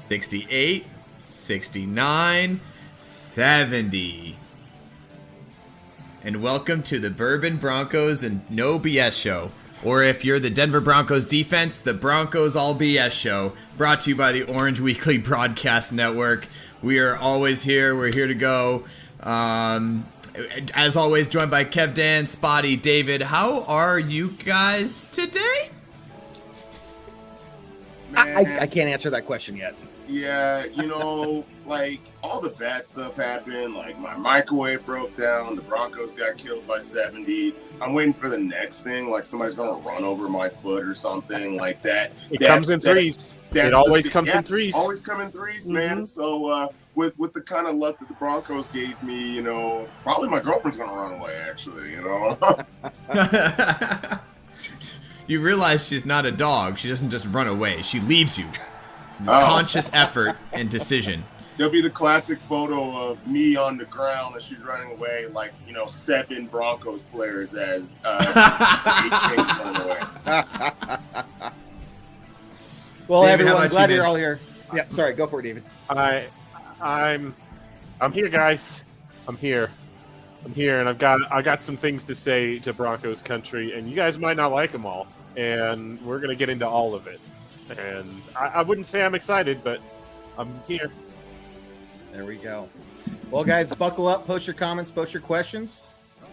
68, 69, 70. And welcome to the Bourbon Broncos and No B.S. show. Or if you're the Denver Broncos defense, the Broncos All B.S. show. Brought to you by the Orange Weekly Broadcast Network. We are always here. We're here to go. As always, joined by Kev, Dan, Spotty, David. How are you guys today? I can't answer that question yet. Yeah, like all the bad stuff happened. Like my microwave broke down. The Broncos got killed by 70. I'm waiting for the next thing. Like somebody's going to run over my foot or something like that. It comes in threes. It always comes in threes. Always come in threes, man. So with the kind of luck that the Broncos gave me, probably my girlfriend's going to run away, actually, You realize she's not a dog. She doesn't just run away. She leaves you. Conscious effort and decision. There'll be the classic photo of me on the ground as she's running away, like, 7 Broncos players as 8 things running away. Well, David, everyone, glad you're all here. Yeah, sorry, go for it, David. I'm here, guys. I'm here, and I got some things to say to Broncos country, and you guys might not like them all, and we're gonna get into all of it. And I wouldn't say I'm excited, but I'm here. There we go. Well, guys, buckle up, post your comments, post your questions,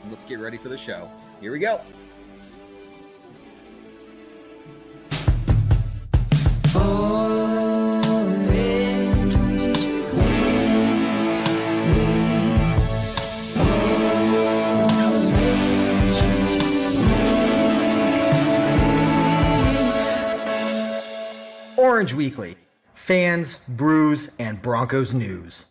and let's get ready for the show. Here we go. Orange Weekly, fans, brews, and Broncos news.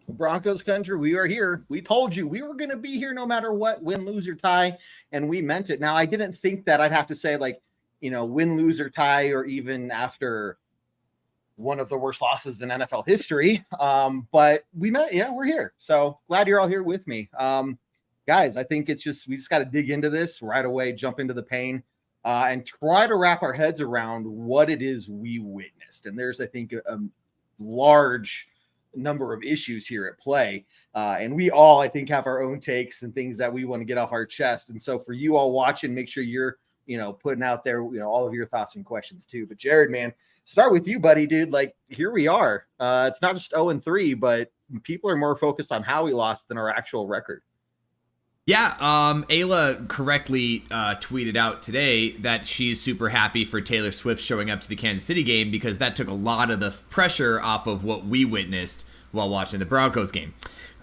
Broncos country, we are here. We told you we were going to be here no matter what, win, lose, or tie, and we meant it. Now, I didn't think that I'd have to say, win, lose, or tie, or even after one of the worst losses in NFL history. But we meant, we're here. So glad you're all here with me. Guys, I think we just got to dig into this right away, jump into the pain. And try to wrap our heads around what it is we witnessed. And there's, I think, a large number of issues here at play. And we all, I think, have our own takes and things that we want to get off our chest. And so for you all watching, make sure you're, putting out there, all of your thoughts and questions too. But Jared, man, start with you, buddy, dude. Like, here we are. It's not just 0-3, but people are more focused on how we lost than our actual record. Yeah, Ayla correctly tweeted out today that she's super happy for Taylor Swift showing up to the Kansas City game because that took a lot of the pressure off of what we witnessed while watching the Broncos game.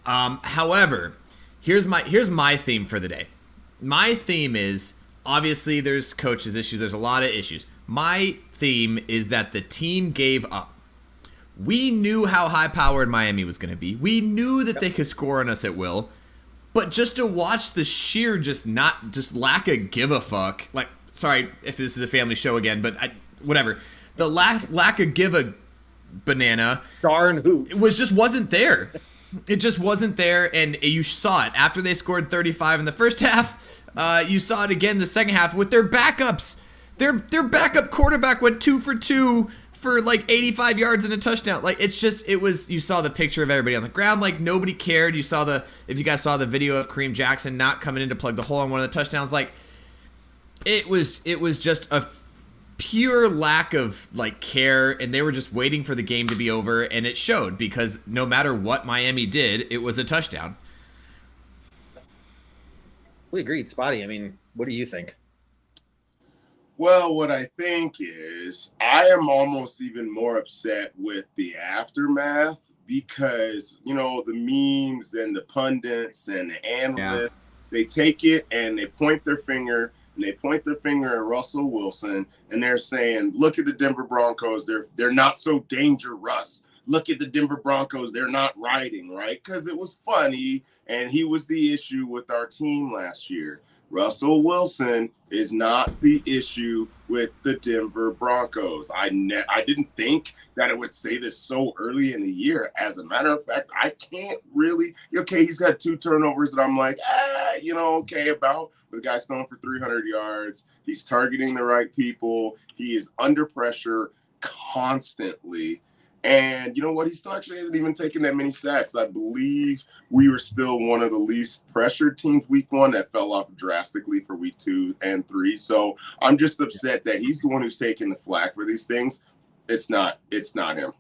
However, here's my theme for the day. My theme is, obviously there's coaches issues, there's a lot of issues. My theme is that the team gave up. We knew how high-powered Miami was going to be. We knew that they could score on us at will. But just to watch the sheer lack of give a fuck, like, sorry if this is a family show again, but whatever. The lack of give a banana. Darn hoot. It wasn't there. It just wasn't there, and you saw it. After they scored 35 in the first half, you saw it again in the second half with their backups. Their backup quarterback went 2 for 2 for like 85 yards and a touchdown. Like, you saw the picture of everybody on the ground, like nobody cared. If you guys saw the video of Kareem Jackson not coming in to plug the hole on one of the touchdowns, like it was just a pure lack of like care, and they were just waiting for the game to be over, and it showed because no matter what Miami did, it was a touchdown. We agreed, Spotty. I mean, what do you think? Well, what I think is I am almost even more upset with the aftermath because, the memes and the pundits and the analysts, They take it and they point their finger at Russell Wilson and they're saying, look at the Denver Broncos. They're not so dangerous. Look at the Denver Broncos. They're not riding, right? Because it was funny and he was the issue with our team last year. Russell Wilson is not the issue with the Denver Broncos. I didn't think that it would say this so early in the year. As a matter of fact, I can't really. Okay, he's got 2 turnovers that I'm like, okay about. But the guy's throwing for 300 yards. He's targeting the right people. He is under pressure constantly. And you know what? He still actually hasn't even taken that many sacks. I believe we were still one of the least pressured teams week 1 that fell off drastically for week 2 and 3. So I'm just upset that he's the one who's taking the flack for these things. It's not him.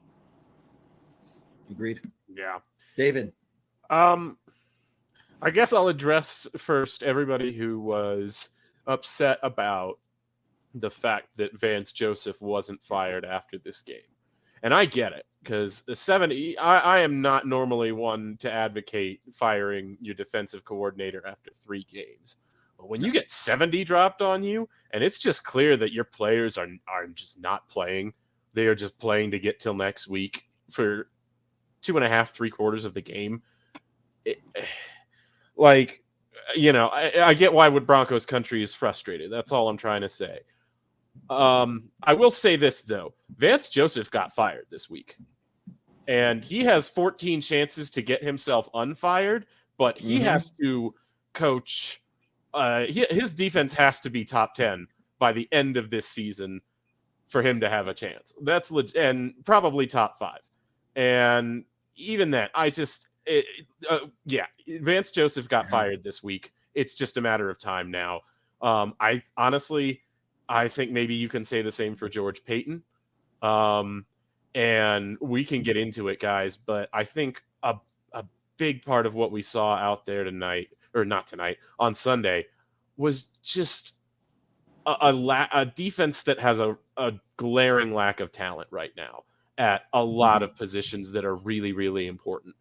Agreed. Yeah. David. I guess I'll address first everybody who was upset about the fact that Vance Joseph wasn't fired after this game. And I get it, because I am not normally one to advocate firing your defensive coordinator after 3 games. But when you get 70 dropped on you, and it's just clear that your players are just not playing, they are just playing to get till next week for 2.5, 3/4 of the game. I get why Broncos country is frustrated. That's all I'm trying to say. I will say this, though. Vance Joseph got fired this week. And he has 14 chances to get himself unfired, but he has to coach. His defense has to be top 10 by the end of this season for him to have a chance. That's and probably top 5. And even then, Vance Joseph got fired this week. It's just a matter of time now. I think maybe you can say the same for George Payton. And we can get into it, guys, but I think a big part of what we saw out there on Sunday was just a defense that has a glaring lack of talent right now at a lot of positions that are really, really important.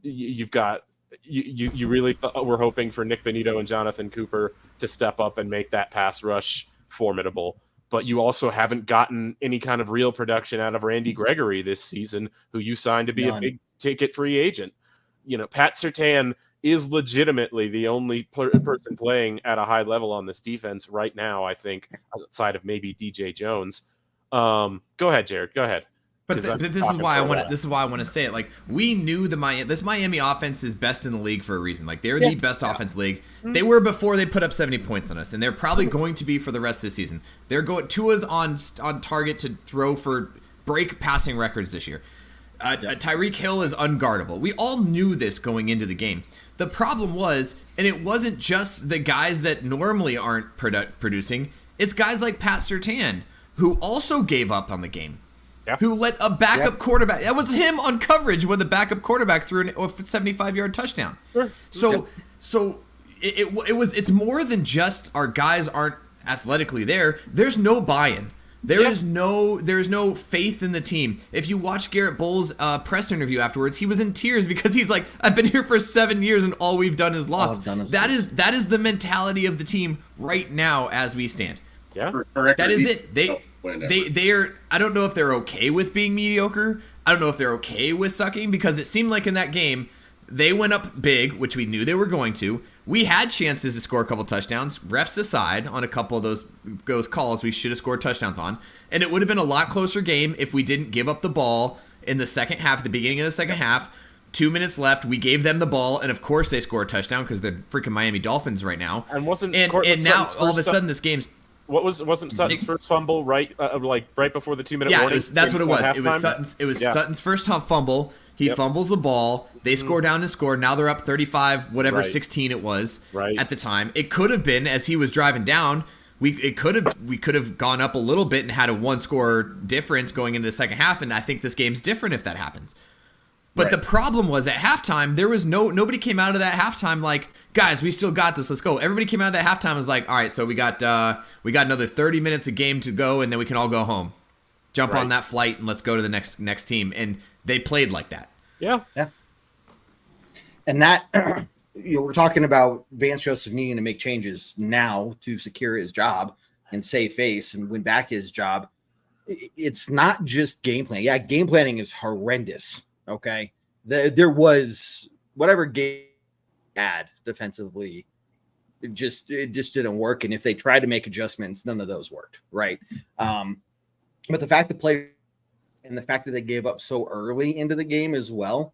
You've got you really we're hoping for Nick Benito and Jonathan Cooper to step up and make that pass rush formidable. But you also haven't gotten any kind of real production out of Randy Gregory this season, who you signed to be a big ticket free agent. Pat Surtain is legitimately the only person playing at a high level on this defense right now, I think, outside of maybe DJ Jones. Go ahead, Jared. Go ahead. But this is why I want to say it. Like, we knew this Miami offense is best in the league for a reason. Like, they're the best offense league. They were before they put up 70 points on us, and they're probably going to be for the rest of the season. Tua's on target to throw for break passing records this year. Tyreek Hill is unguardable. We all knew this going into the game. The problem was, and it wasn't just the guys that normally aren't producing, it's guys like Pat Surtain, who also gave up on the game. Yeah. Who let a backup quarterback. That was him on coverage when the backup quarterback threw a 75-yard touchdown. Sure. So it's more than just our guys aren't athletically there. There's no buy-in. There is no faith in the team. If you watch Garrett Bowles' press interview afterwards, he was in tears because he's like, I've been here for 7 years and all we've done is lost. That is the mentality of the team right now as we stand. Yeah. That is it. They're I don't know if they're okay with being mediocre. I don't know if they're okay with sucking, because it seemed like in that game they went up big, which we knew they were going to. We had chances to score a couple touchdowns, refs aside, on a couple of those calls we should have scored touchdowns on. And it would have been a lot closer game if we didn't give up the ball in the second half, at the beginning of the second half. 2 minutes left, we gave them the ball, and of course they score a touchdown because they're freaking Miami Dolphins right now. And now all of a sudden this game's wasn't Sutton's first fumble right before the 2 minute warning? Yeah, that's what it was. It was Sutton's first fumble. He fumbles the ball. They score down and score. Now they're up 35, 16 it was at the time. It could have been, as he was driving down, we could have gone up a little bit and had a 1-score difference going into the second half. And I think this game's different if that happens. But the problem was at halftime, there was nobody came out of that halftime like, guys, we still got this. Let's go. Everybody came out of that halftime and was like, all right, so we got another 30 minutes of game to go, and then we can all go home. Jump on that flight and let's go to the next team. And they played like that. Yeah. And that we're talking about Vance Joseph needing to make changes now to secure his job and save face and win back his job. It's not just game planning. Yeah, game planning is horrendous. Okay, there was whatever game had defensively, it just didn't work. And if they tried to make adjustments, none of those worked. Right. But the fact that they gave up so early into the game as well,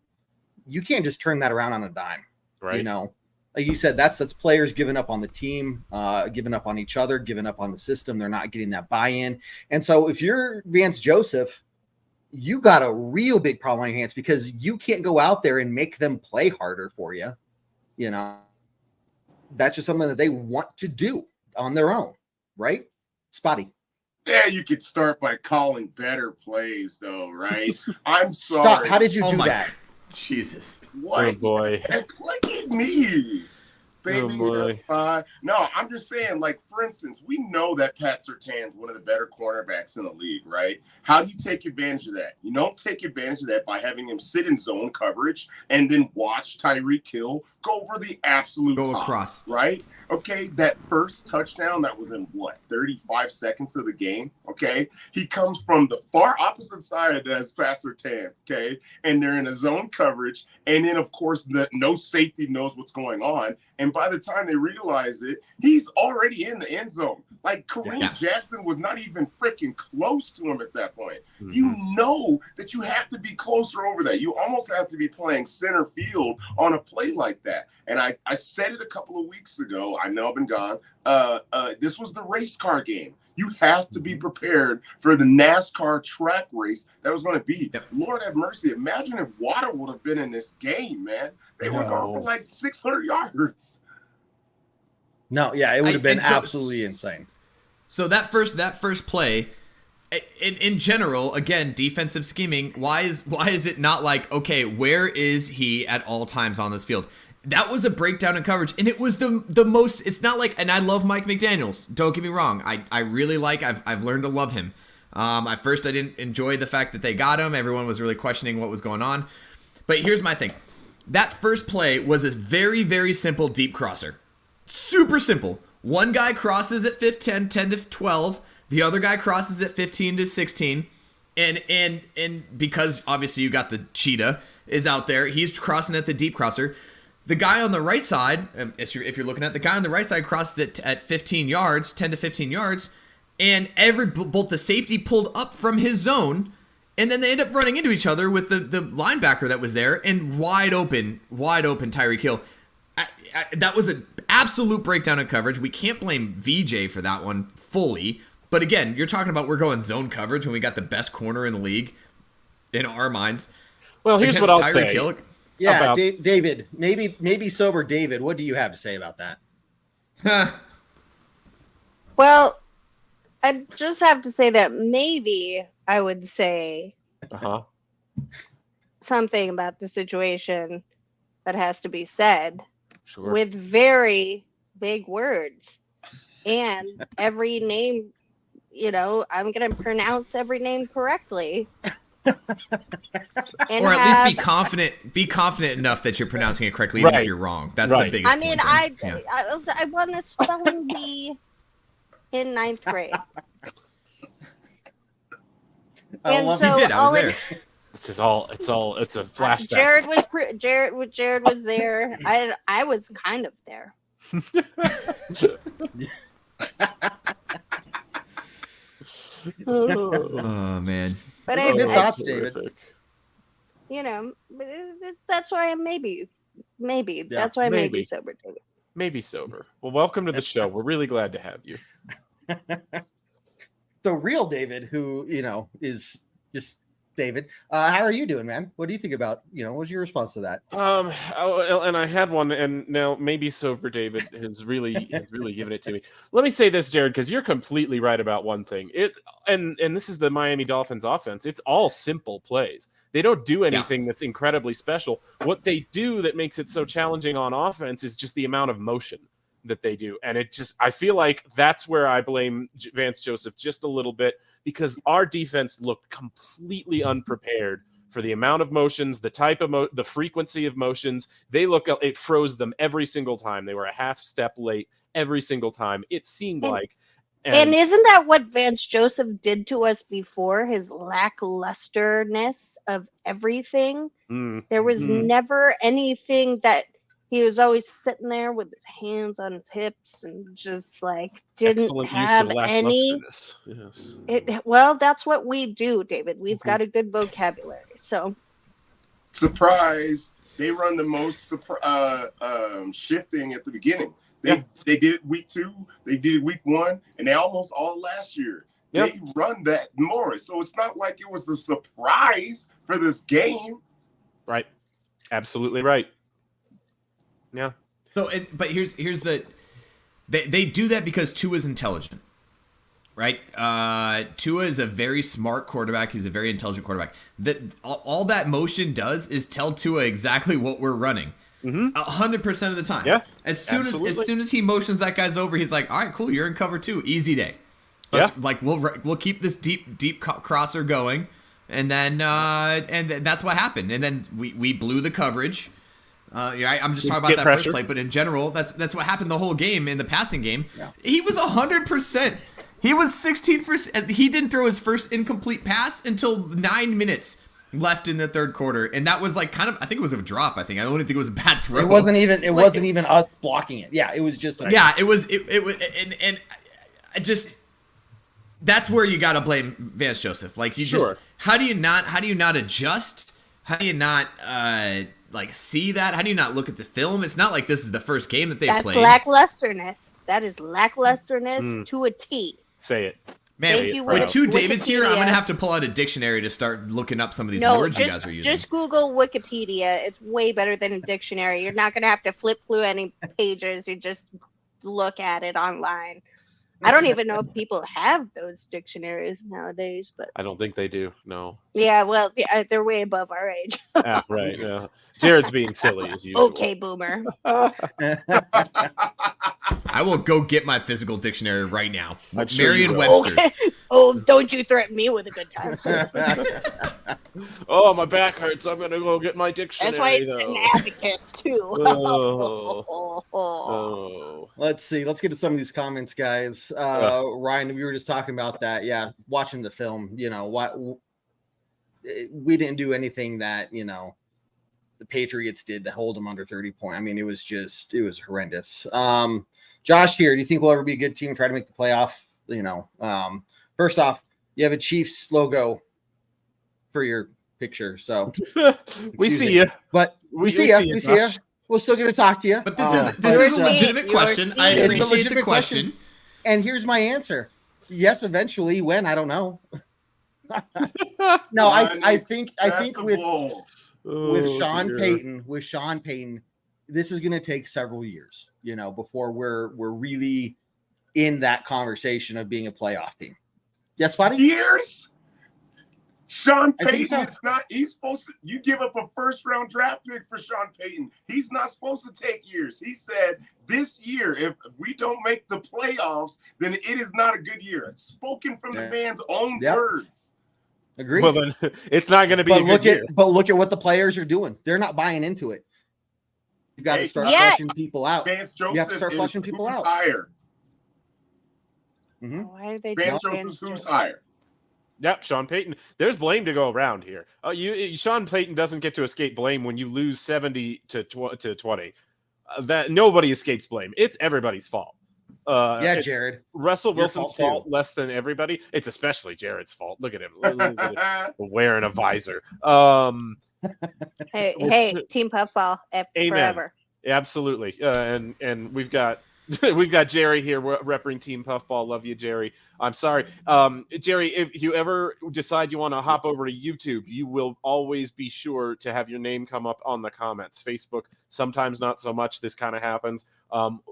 you can't just turn that around on a dime. Right. like you said, that's players giving up on the team, giving up on each other, giving up on the system. They're not getting that buy-in. And so if you're Vance Joseph, you got a real big problem on your hands because you can't go out there and make them play harder for you. You know, that's just something that they want to do on their own, right? Spotty. Yeah, you could start by calling better plays, though, right? I'm sorry. Stop. How did you do that? Jesus. What? Oh, boy. Look at me. Baby, Oh, boy. No, I'm just saying, like, for instance, we know that Pat Surtain's one of the better cornerbacks in the league, right? How do you take advantage of that? You don't take advantage of that by having him sit in zone coverage and then watch Tyreek Hill go over the absolute top, across. Right? Okay, that first touchdown, that was in, 35 seconds of the game, okay? He comes from the far opposite side as Pat Surtain, okay? And they're in a zone coverage, and then, of course, no safety knows what's going on. And by the time they realize it, he's already in the end zone. Like Kareem Jackson was not even freaking close to him at that point. Mm-hmm. You know that you have to be closer over that. You almost have to be playing center field on a play like that. And I said it a couple of weeks ago. I know I've been gone. This was the race car game. You have to be prepared for the NASCAR track race that was going to be. Yep. Lord have mercy. Imagine if Water would have been in this game, man. They would have gone for like 600 yards. No, yeah, it would have been absolutely insane. So that first play, in general, again, defensive scheming. Why is it not like, okay, where is he at all times on this field? That was a breakdown in coverage, and it was the most. It's not like, and I love Mike McDaniels. Don't get me wrong. I really like. I've learned to love him. At first, I didn't enjoy the fact that they got him. Everyone was really questioning what was going on. But here's my thing. That first play was a very, very simple deep crosser. Super simple. One guy crosses at 10 to 12. The other guy crosses at 15 to 16. And because obviously you got the cheetah is out there, he's crossing at the deep crosser. The guy on the right side, if you're looking at the guy on the right side, crosses it at 15 yards, 10 to 15 yards, and both the safety pulled up from his zone, and then they end up running into each other with the linebacker that was there, and wide open Tyreek Hill. That was an absolute breakdown in coverage. We can't blame VJ for that one fully, but again, you're talking about we're going zone coverage when we got the best corner in the league in our minds. Well, here's what I'll say. Hill. Yeah, David, maybe sober David, what do you have to say about that? Well, I just have to say that maybe I would say something about the situation that has to be said with very big words. And every name, I'm going to pronounce every name correctly. Or at least be confident enough that you're pronouncing it correctly, even if you're wrong. That's the biggest point. I won a spelling bee in 9th grade. You did. I was there. It's a flashback. Jared was there. I was kind of there. Oh man. But good thoughts, David. That's why I'm maybe. Yeah, that's why I may be sober, David. Maybe sober. Well, welcome to the show. We're really glad to have you. So real David, who, is just David. How are you doing, man? What do you think about, what's your response to that? And I had one, and now maybe sober David has really given it to me. Let me say this, Jared, because you're completely right about one thing. And this is the Miami Dolphins offense. It's all simple plays. They don't do anything that's incredibly special. What they do that makes it so challenging on offense is just the amount of motion that they do. And I feel like that's where I blame Vance Joseph just a little bit, because our defense looked completely unprepared for the amount of motions, the type of the frequency of motions. It froze them every single time. They were a half step late every single time. It seemed like. And isn't that what Vance Joseph did to us before? His lacklusterness of everything. There was never anything that. He was always sitting there with his hands on his hips and just didn't have any. Yes. Well, that's what we do, David. We've got a good vocabulary. So surprise. they run the most shifting at the beginning. They did it week 2, they did it week 1, and they almost all last year. Yep. They run that more. So it's not like it was a surprise for this game. Right. Absolutely right. Yeah. So, but here's the they do that because Tua's intelligent, right? Tua is a very smart quarterback. He's a very intelligent quarterback. That all that motion does is tell Tua exactly what we're running. 100% of the time. Yeah. As soon as he motions that guy's over, he's like, all right, cool, you're in cover 2, easy day. Like we'll keep this deep crosser going, and then that's what happened. And then we blew the coverage. I'm just talking about that pressure. first play, but in general, that's what happened the whole game in the passing game. Yeah. He was 100%. He was 16%. He didn't throw his first incomplete pass until 9 minutes left in the third quarter, and that was like kind of, I think it was a drop. I don't even think it was a bad throw. It wasn't even us blocking it. Yeah, it was just it was and I just, that's where you got to blame Vance Joseph. Like, how do you not adjust? How do you not see that? How do you not look at the film? It's not like this is the first game that they played. That's lacklusterness. That is lacklusterness to a T. Say it. Man, with 2 Davids here, I'm going to have to pull out a dictionary to start looking up some of these words you guys are using. Just Google Wikipedia. It's way better than a dictionary. You're not going to have to flip through any pages. You just look at it online. I don't even know if people have those dictionaries nowadays, but I don't think they do. No. Yeah, well, they're way above our age. Right. Yeah. Jared's being silly as usual. Okay, boomer. I will go get my physical dictionary right now. Sure Merriam-Webster's. Okay. Oh, don't you threaten me with a good time. Oh, my back hurts. I'm going to go get my dictionary. That's why it's an abacus, too. Let's see. Let's get to some of these comments, guys. Ryan, we were just talking about that. Yeah, watching the film, we didn't do anything that, the Patriots did to hold them under 30 points. I mean, it was horrendous. Josh here, do you think we'll ever be a good team, try to make the playoff? First off, you have a Chiefs logo for your picture. So we see you, but we see you. We're still going to talk to you. But this is a legitimate question. I appreciate the question. And here's my answer. Yes, eventually. When? I don't know. No, I think with Sean Payton, this is going to take several years, before we're really in that conversation of being a playoff team. Yes, buddy? Years? Sean Payton is not, he's supposed to, you give up a first-round draft pick for Sean Payton. He's not supposed to take years. He said this year, if we don't make the playoffs, then it is not a good year. It's spoken from the man's own words. Agreed. Well, then it's not going to be a good year. But look at what the players are doing. They're not buying into it. You've got to start flushing people out. Vance Joseph, you have to start flushing people out. Higher. Mm-hmm. Why are they Vance Joseph's who's higher? Yep, Sean Payton. There's blame to go around here. Sean Payton doesn't get to escape blame when you lose 70 to 20. That nobody escapes blame. It's everybody's fault. Jared. Russell Wilson's fault less than everybody. It's especially Jared's fault. Look at him wearing a visor. Hey, Team Puffball forever. Absolutely. And we've got Jerry here repping Team Puffball. Love you, Jerry. I'm sorry. Jerry, if you ever decide you want to hop over to YouTube, you will always be sure to have your name come up on the comments. Facebook, sometimes not so much. This kind of happens.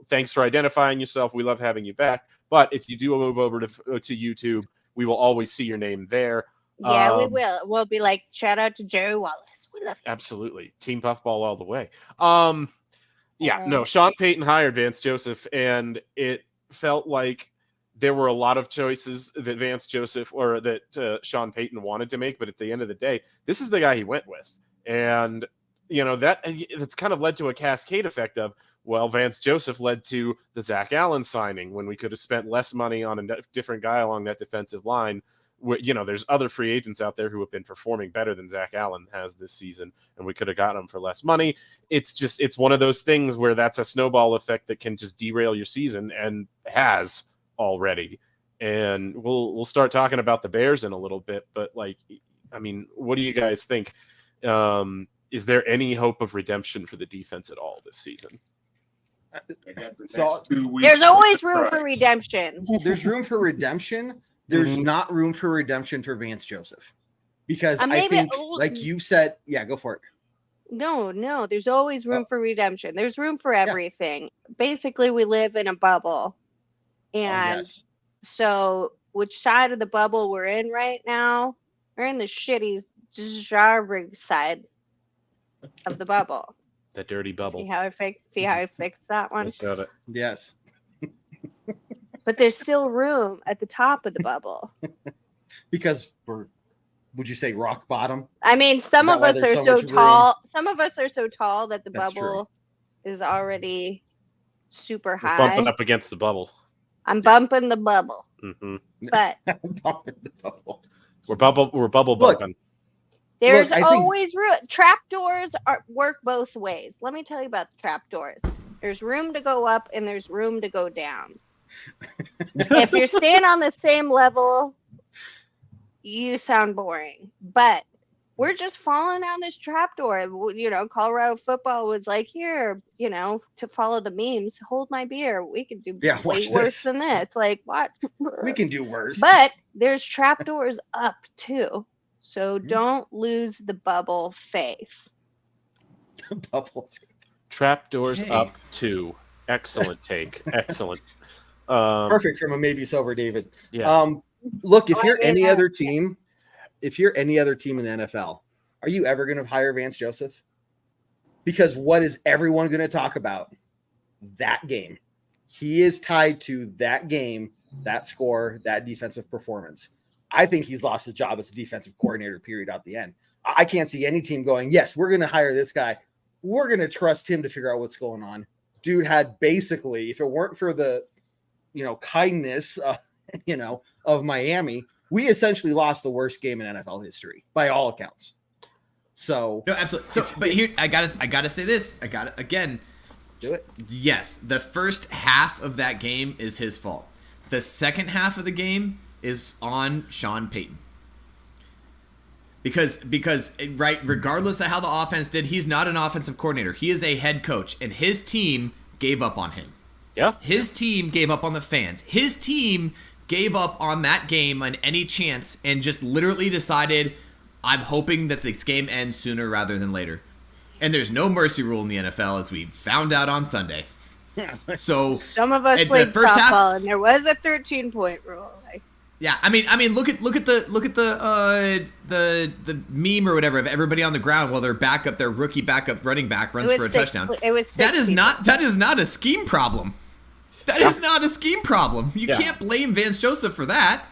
Thanks for identifying yourself. We love having you back. But if you do move over to YouTube, we will always see your name there. Yeah, we will. We'll be like, shout out to Jerry Wallace. We love you. Absolutely. Team Puffball all the way. Sean Payton hired Vance Joseph, and it felt like there were a lot of choices that Vance Joseph or that Sean Payton wanted to make, but at the end of the day, this is the guy he went with. And, that's kind of led to a cascade effect of, well, Vance Joseph led to the Zach Allen signing when we could have spent less money on a different guy along that defensive line. There's other free agents out there who have been performing better than Zach Allen has this season, and we could have gotten them for less money. It's one of those things where that's a snowball effect that can just derail your season, and has already. And we'll start talking about the Bears in a little bit, but what do you guys think? is there any hope of redemption for the defense at all this season? They got the So- next 2 weeks. There's always room Right. for redemption. There's room for redemption. There's Mhm. not room for redemption for Vance Joseph. Because I Maybe- think, like you said, yeah, go for it. No, there's always room for redemption. There's room for everything. Basically, we live in a bubble. And yes. so which side of the bubble we're in right now? We're in the shitty jarring side of the bubble. The dirty bubble. See how I fixed that one? I said it. Yes. But there's still room at the top of the bubble. Because we're, would you say rock bottom? I mean, some Is that of why us are there's so so much room? tall. Some of us are so tall that the That's true. bubble is already super We're high. bumping up against the bubble. I'm bumping the bubble. Hmm But Bottom of the bubble. We're bubble Look, bumping. there's I think- always room. Trapdoors work both ways. Let me tell you about the trapdoors. There's room to go up and there's room to go down. If you're staying on the same level, you sound boring. But we're just falling down this trapdoor. You know, Colorado football was like, here, you know, to follow the memes, hold my beer. We could do Yeah, way watch worse this. than this. Like, what? We can do worse. But there's trapdoors up too. So Hmm. don't lose the bubble faith. Bubble. Trapdoors Okay. up two. Excellent take. Excellent. Perfect from a maybe sober David. Yes. Look, if Oh, you're I any mean, other team, if you're any other team in the NFL, are you ever going to hire Vance Joseph? Because what is everyone going to talk about? That game. He is tied to that game, that score, that defensive performance. I think he's lost his job as a defensive coordinator, period, at the end. I can't see any team going, yes, we're going to hire this guy. We're going to trust him to figure out what's going on. Dude had basically, if it weren't for the, kindness, of Miami, we essentially lost the worst game in NFL history by all accounts. So No, absolutely. So, but here I gotta say this. Again. do it. Yes, the first half of that game is his fault. The second half of the game is on Sean Payton. Because right, regardless of how the offense did, he's not an offensive coordinator. He is a head coach, and his team gave up on him. Yeah. His team gave up on the fans. His team gave up on that game on any chance and just literally decided, I'm hoping that this game ends sooner rather than later. And there's no mercy rule in the NFL, as we found out on Sunday. So Some of us At the played first half- softball, and there was a 13-point rule. Like, yeah, I mean, look at the meme or whatever of everybody on the ground while their rookie backup running back runs for a touchdown. It was That is 60. not a scheme problem. That is not a scheme problem. You Yeah. can't blame Vance Joseph for that.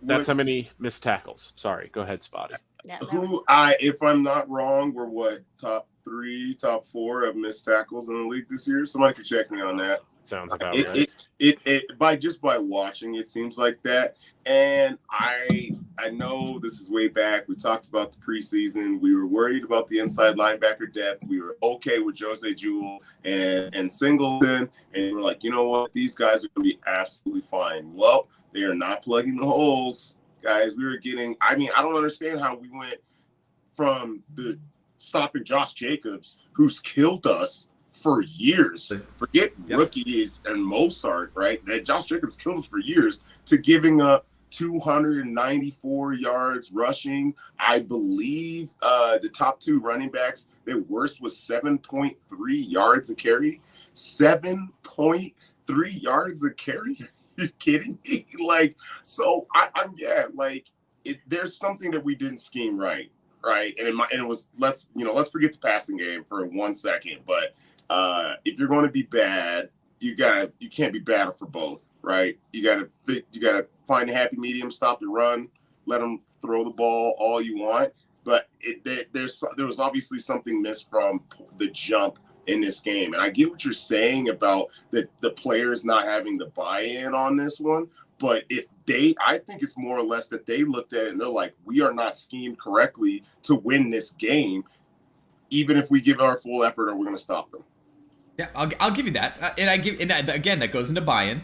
That's how many missed tackles. Sorry. Go ahead, Spotty. Yeah, that was- If I'm not wrong, we're top 3, top 4 of missed tackles in the league this year. Somebody could check me on that. Sounds about right. It by watching, it seems like that. And I know this is way back. We talked about the preseason. We were worried about the inside linebacker depth. We were okay with Jose Jewell and Singleton. And we were like, you know what? These guys are going to be absolutely fine. Well, they are not plugging the holes, guys. We were getting, I don't understand how we went from the stopping Josh Jacobs, who's killed us for years. Forget rookies and Mozart, right? That Josh Jacobs killed us for years, to giving up 294 yards rushing. I believe the top 2 running backs, their worst was 7.3 yards a carry. 7.3 yards a carry? Are you kidding me? There's something that we didn't scheme right? And it was let's forget the passing game for 1 second. But if you're going to be bad, you can't be bad for both, right? You gotta find a happy medium, stop the run, let them throw the ball all you want. But there was obviously something missed from the jump in this game. And I get what you're saying about the players not having the buy-in on this one. But I think it's more or less that they looked at it and they're like, we are not schemed correctly to win this game. Even if we give our full effort, or we're going to stop them. Yeah, I'll give you that. And again, that goes into buy-in.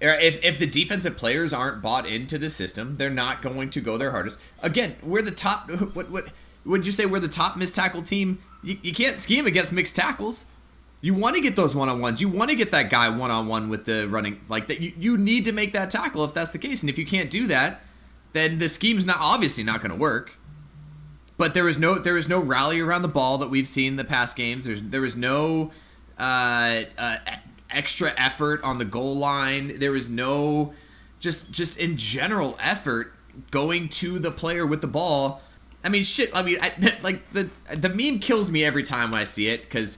If the defensive players aren't bought into the system, they're not going to go their hardest. Again, we're the top. What would you say? We're the top missed tackle team. You can't scheme against mixed tackles. You want to get those one-on-ones. You want to get that guy one-on-one with the running like that. You need to make that tackle if that's the case. And if you can't do that, then the scheme's obviously not going to work. But there is no rally around the ball that we've seen in the past games. There was no extra effort on the goal line. There was no just in general effort going to the player with the ball. I mean, shit. I mean, the meme kills me every time when I see it because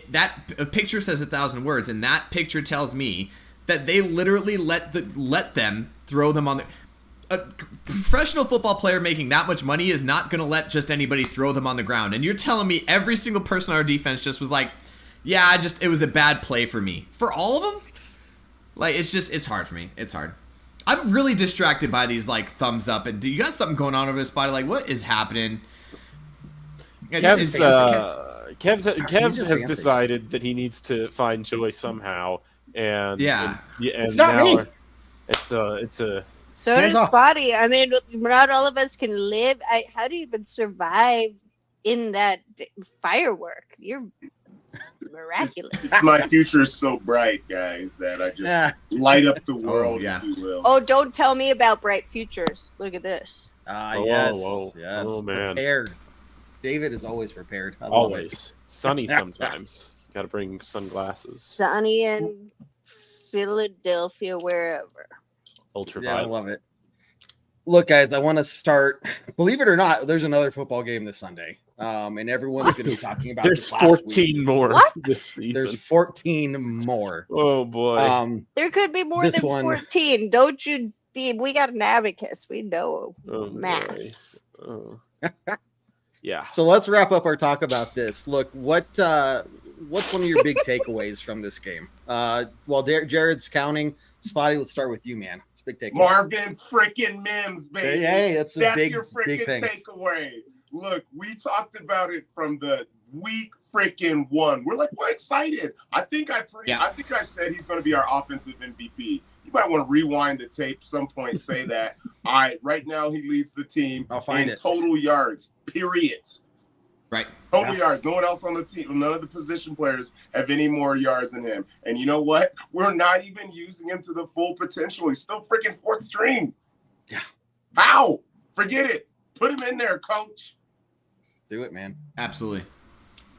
that a picture says 1,000 words, and that picture tells me that they literally let them throw them on the. A professional football player making that much money is not going to let just anybody throw them on the ground. And you're telling me every single person on our defense just was like, yeah, it was a bad play for me. For all of them? Like, it's hard for me. It's hard. I'm really distracted by these, like, thumbs up. And do you got something going on over this body? Like, what is happening? Kev has decided that he needs to find joy somehow. And it's not me. It's a So does Spotty. I mean, not all of us can live. How do you even survive in that firework? You're miraculous. My future is so bright, guys, that I just light up the world, if you will. Oh, don't tell me about bright futures. Look at this. Yes. Yes. Oh, man. Prepared. David is always prepared. Always. Sunny sometimes. Got to bring sunglasses. Sunny in Philadelphia, wherever. Ultraviolet. Yeah, I love it. Look, guys, I want to start. Believe it or not, there's another football game this Sunday, and everyone's going to be talking about. There's 14 more this season. There's 14 more. Oh boy! There could be more than 14. Don't you be? We got an abacus. We know maths. Oh. Yeah. So let's wrap up our talk about this. Look, what's one of your big takeaways from this game? While Jared's counting, Spotty, let's start with you, man. It's a big takeaway. Marvin freaking Mims, baby. Hey, that's your big thing. Takeaway. Look, we talked about it from the week freaking one. We're excited. I think I said he's going to be our offensive MVP. You might want to rewind the tape some point, say that. All right, right now he leads the team in total yards, period. Right. Total yards. No one else on the team, none of the position players have any more yards than him. And you know what? We're not even using him to the full potential. He's still freaking fourth string. Yeah. How? Forget it. Put him in there, coach. Do it, man. Absolutely.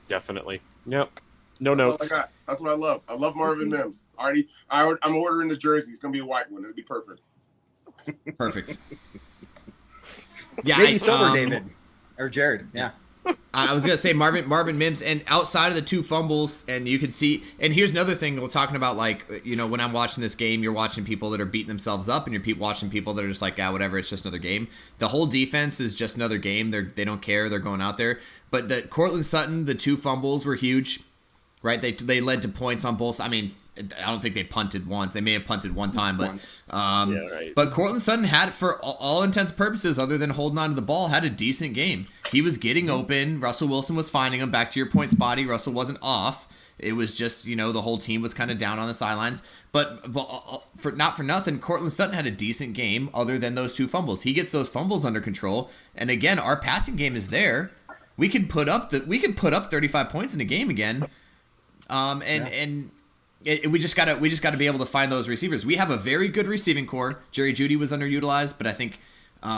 Definitely. Yep. No notes. That's all I got. That's what I love. I love Marvin Mims. I'm ordering the jersey. It's going to be a white one. It'll be perfect. Perfect. Yeah. Maybe sober, David. Or Jared. Yeah. I was going to say Marvin Mims, and outside of the two fumbles, and you can see, and here's another thing we're talking about, like, you know, when I'm watching this game, you're watching people that are beating themselves up, and you're watching people that are just like, whatever, it's just another game. The whole defense is just another game. They don't care. They're going out there. But the Cortland Sutton, the two fumbles were huge, right? They led to points on both. I mean, I don't think they punted once. They may have punted one time, but right. But Cortland Sutton had, for all intents and purposes, other than holding on to the ball, had a decent game. He was getting open. Russell Wilson was finding him. Back to your point, Spotty, Russell wasn't off. It was just, you know, the whole team was kind of down on the sidelines. But for nothing, Cortland Sutton had a decent game other than those two fumbles. He gets those fumbles under control, and again, our passing game is there. We could put up 35 points in a game again, we just gotta be able to find those receivers. We have a very good receiving core. Jerry Jeudy was underutilized, but I think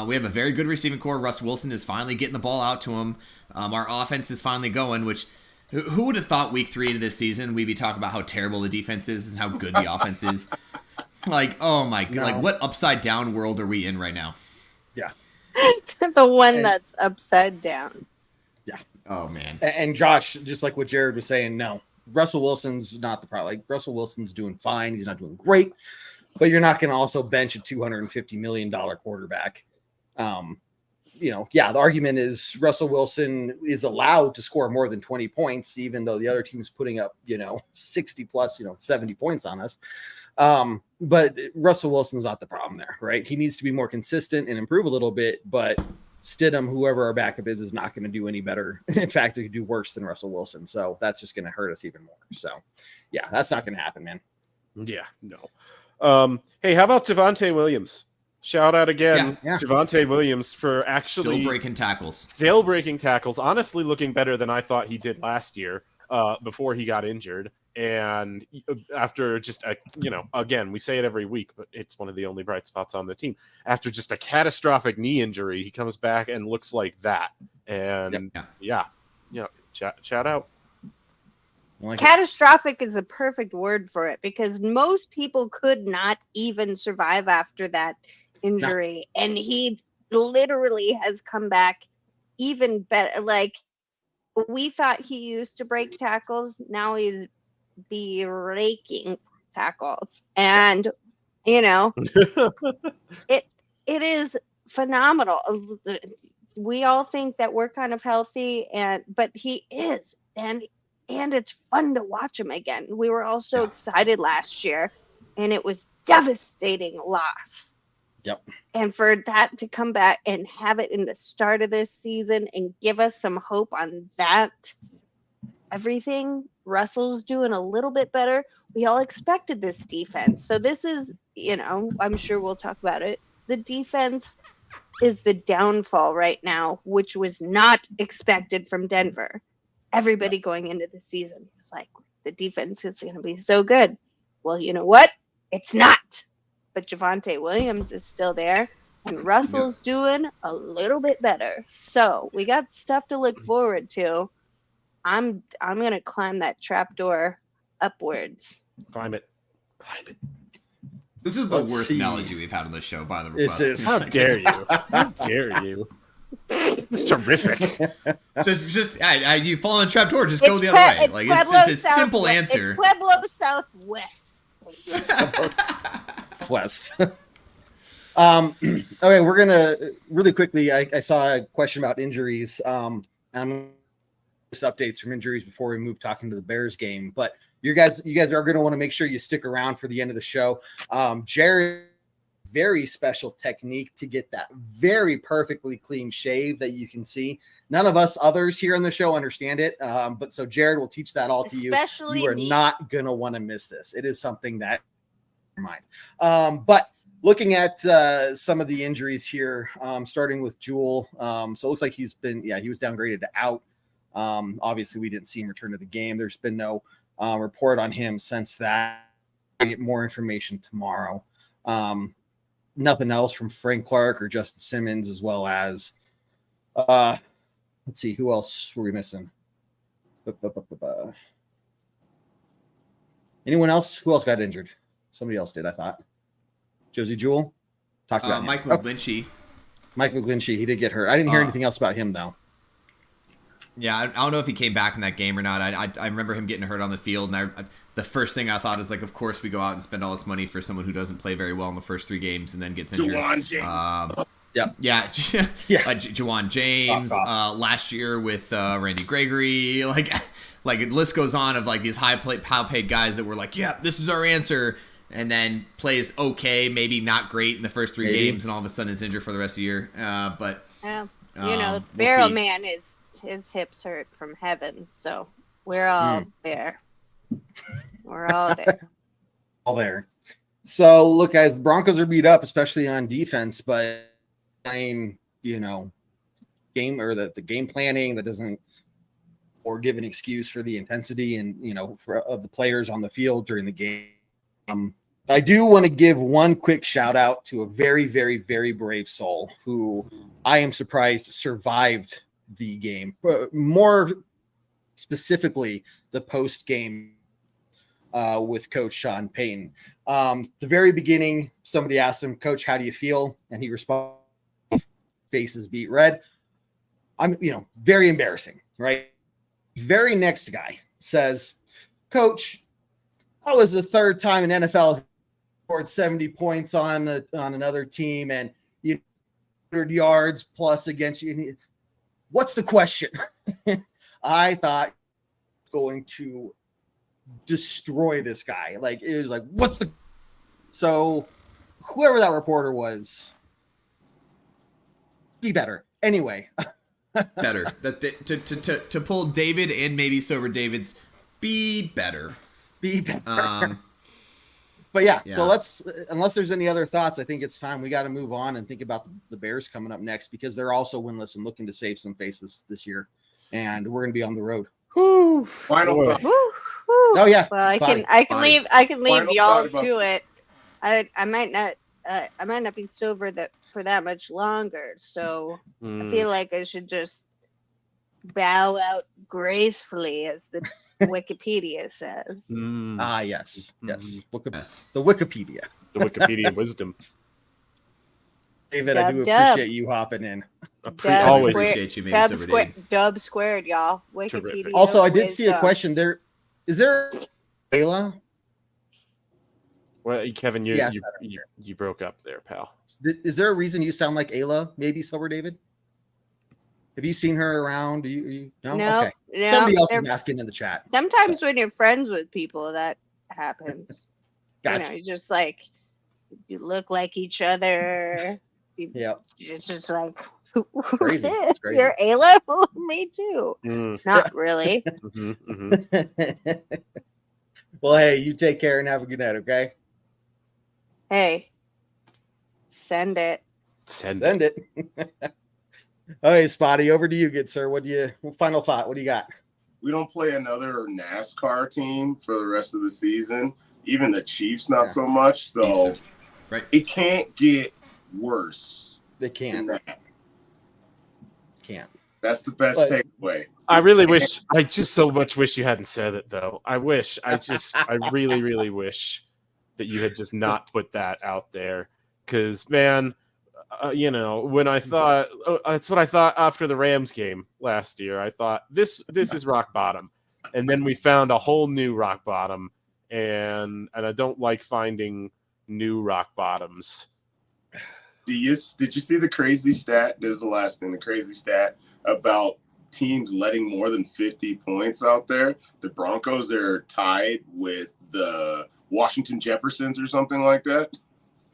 we have a very good receiving core. Russ Wilson is finally getting the ball out to him. Our offense is finally going. Which who would have thought week 3 into this season we'd be talking about how terrible the defense is and how good the offense is? Like, oh my god! Like, what upside down world are we in right now? Yeah, the one that's upside down. Yeah. Oh man. And Josh, just like what Jared was saying, no. Russell Wilson's not the problem. Like, Russell Wilson's doing fine. He's not doing great, but you're not going to also bench a $250 million quarterback. The argument is Russell Wilson is allowed to score more than 20 points, even though the other team is putting up, 60 plus, 70 points on us. But Russell Wilson's not the problem there, right? He needs to be more consistent and improve a little bit, but Stidham, whoever our backup is not going to do any better. In fact, it could do worse than Russell Wilson. So that's just going to hurt us even more. So, yeah, that's not going to happen, man. Yeah, no. Hey, how about Javonte Williams? Shout out again, Yeah. Javonte Williams, for actually Still breaking tackles. Honestly, looking better than I thought he did last year before he got injured. And after just again, we say it every week, but it's one of the only bright spots on the team. After just a catastrophic knee injury, he comes back and looks like that. And shout out. Catastrophic is a perfect word for it, because most people could not even survive after that injury, and he literally has come back even better. Like, we thought he used to break tackles, now he's breaking tackles, and it is phenomenal. We all think that we're kind of healthy, but he is, and it's fun to watch him again. We were all so excited last year, and it was devastating loss. Yep. And for that to come back and have it in the start of this season and give us some hope on that, everything, Russell's doing a little bit better. We all expected this defense. So this is, I'm sure we'll talk about it. The defense is the downfall right now, which was not expected from Denver. Everybody going into the season is like, the defense is going to be so good. Well, you know what? It's not. But Javonte Williams is still there, and Russell's doing a little bit better. So we got stuff to look forward to. I'm going to climb that trapdoor upwards. Climb it. This is the worst analogy we've had on the show, by the way. This is. How dare you? How dare you? It's terrific. Just you fall in the trapdoor, just go the other way. Like, it's a simple answer. It's Pueblo Southwest. West. Okay, we're gonna really quickly. I saw a question about injuries. And just updates from injuries before we move talking to the Bears game. But you guys are gonna want to make sure you stick around for the end of the show. Jared, very special technique to get that very perfectly clean shave that you can see. None of us others here on the show understand it. But so Jared will teach that all to you. Especially you are me. not gonna want to miss this. It is something that. But looking at some of the injuries here, starting with Jewel. So it looks like he was downgraded to out. Obviously we didn't see him return to the game. There's been no report on him since that. I'll get more information tomorrow. Nothing else from Frank Clark or Justin Simmons, as well as let's see, who else were we missing? Anyone else? Who else got injured? Somebody else did, I thought. Josie Jewell? Talked about Mike McGlinchey. Mike McGlinchey, he did get hurt. I didn't hear anything else about him, though. Yeah, I don't know if he came back in that game or not. I remember him getting hurt on the field, and the first thing I thought is, like, of course we go out and spend all this money for someone who doesn't play very well in the first 3 games and then gets injured. Juwan James. Juwan James. Last year with Randy Gregory. Like the list goes on of, like, these high-paid guys that were like, yeah, this is our answer. And then plays okay, maybe not great in the first 3 games, and all of a sudden is injured for the rest of the year. Barrel Man his hips hurt from heaven, so we're all there. We're all there. All there. So look, guys, the Broncos are beat up, especially on defense, but game or the game planning that doesn't or give an excuse for the intensity and of the players on the field during the game. I do want to give one quick shout out to a very, very, very brave soul who I am surprised survived the game. More specifically, the post game with Coach Sean Payton. The very beginning, somebody asked him, "Coach, how do you feel?" And he responded, "Faces beat red." I'm, very embarrassing, right? Very next guy says, "Coach, that was the 3rd time in NFL scored 70 points on another team and 100 yards plus against you. What's the question?" I thought going to destroy this guy. Like, it was like, what's the? So whoever that reporter was, be better. Anyway, better. To pull David and maybe Sober David's be better. Be better. But yeah, so let's, unless there's any other thoughts, I think it's time we got to move on and think about the Bears coming up next, because they're also winless and looking to save some face this year, and we're going to be on the road. Final thought. Oh yeah. Well, I can leave Final y'all thought to it. I might not be sober for that much longer, so I feel like I should just bow out gracefully, as the Wikipedia says. Yes. Yes. The Wikipedia. The Wikipedia wisdom. David, I do appreciate you hopping in. Always appreciate you, maybe Dub squared, y'all. Wikipedia. Terrific. Also, I did see a question there. Is there Ayla? Well, Kevin, you Yes, you broke up there, pal. Is there a reason you sound like Ayla? Maybe sober, David. Have you seen her around? No. Okay. No, Somebody else is asking in the chat. Sometimes when you're friends with people, that happens. Gotcha. You just like, you look like each other. Yeah. It's just like, Crazy. It's crazy. You're Ayla? Me too. Not really. Well, hey, you take care and have a good night, okay? Hey, send it. Send it. All right, Spotty, over to you, good sir. Final thought? What do you got? We don't play another NASCAR team for the rest of the season. Even the Chiefs, not so much. So it can't get worse. They can't. than that. Can't. That's the best takeaway. I really wish. I just so much wish you hadn't said it, though. I wish. I really, really wish that you had just not put that out there. Because, man, when I thought that's what I thought after the Rams game last year. I thought this is rock bottom, and then we found a whole new rock bottom, and I don't like finding new rock bottoms. Did you see the crazy stat? This is the last thing. The crazy stat about teams letting more than 50 points out there. The Broncos are tied with the Washington Jeffersons or something like that.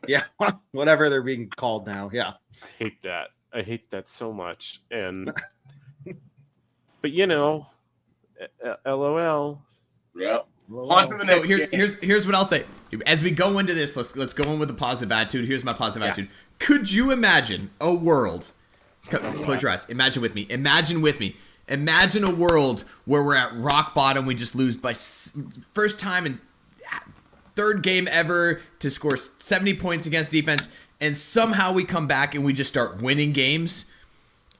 Yeah, whatever they're being called now. Yeah, I hate that. I hate that so much. And but LOL. Yeah. On to the next. Here's what I'll say. As we go into this, let's go in with a positive attitude. Here's my positive attitude. Could you imagine a world? Close your eyes. Imagine with me. Imagine a world where we're at rock bottom. We just lose by first time in third game ever to score 70 points against defense, and somehow we come back and we just start winning games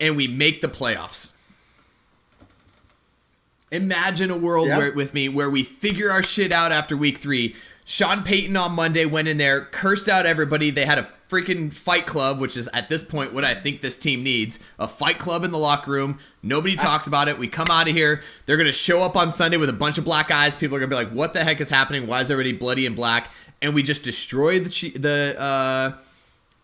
and we make the playoffs. Imagine a world where we figure our shit out after week 3. Sean Payton on Monday went in there, cursed out everybody. They had a freaking fight club, which is at this point what I think this team needs. A fight club in the locker room. Nobody talks about it. We come out of here. They're going to show up on Sunday with a bunch of black eyes. People are going to be like, what the heck is happening? Why is everybody bloody and black? And we just destroy the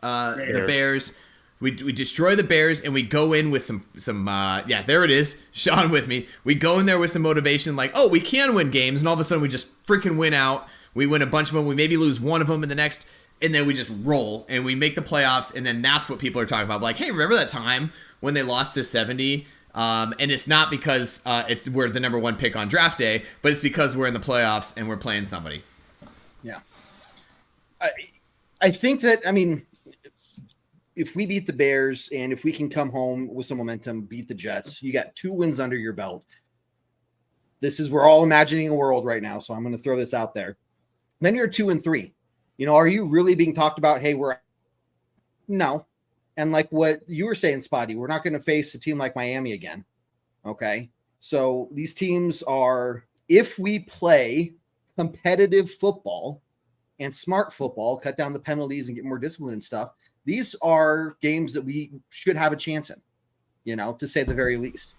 Bears. We destroy the Bears, and we go in with some there it is, Sean with me. We go in there with some motivation, like, oh, we can win games, and all of a sudden we just freaking win out. We win a bunch of them. We maybe lose one of them in the next, and then we just roll, and we make the playoffs, and then that's what people are talking about. Like, hey, remember that time when they lost to 70? And it's not because we're the number 1 pick on draft day, but it's because we're in the playoffs and we're playing somebody. Yeah. I think that, if we beat the Bears and if we can come home with some momentum, beat the Jets, you got 2 wins under your belt. We're all imagining a world right now, so I'm going to throw this out there. Then you're 2-3. Are you really being talked about? Hey, no. And like what you were saying, Spotty, we're not going to face a team like Miami again. Okay. So these teams are, if we play competitive football and smart football, cut down the penalties and get more discipline and stuff, these are games that we should have a chance in, to say the very least.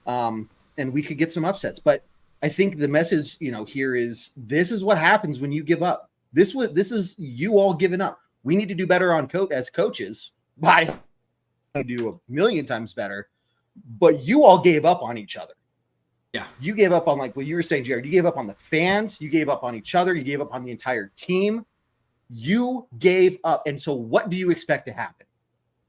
And we could get some upsets, but I think the message, here is this is what happens when you give up. This is you all giving up. We need to do better as coaches by do a million times better, but you all gave up on each other. Yeah. You gave up on, like what you were saying, Jared, you gave up on the fans. You gave up on each other. You gave up on the entire team. You gave up. And so what do you expect to happen?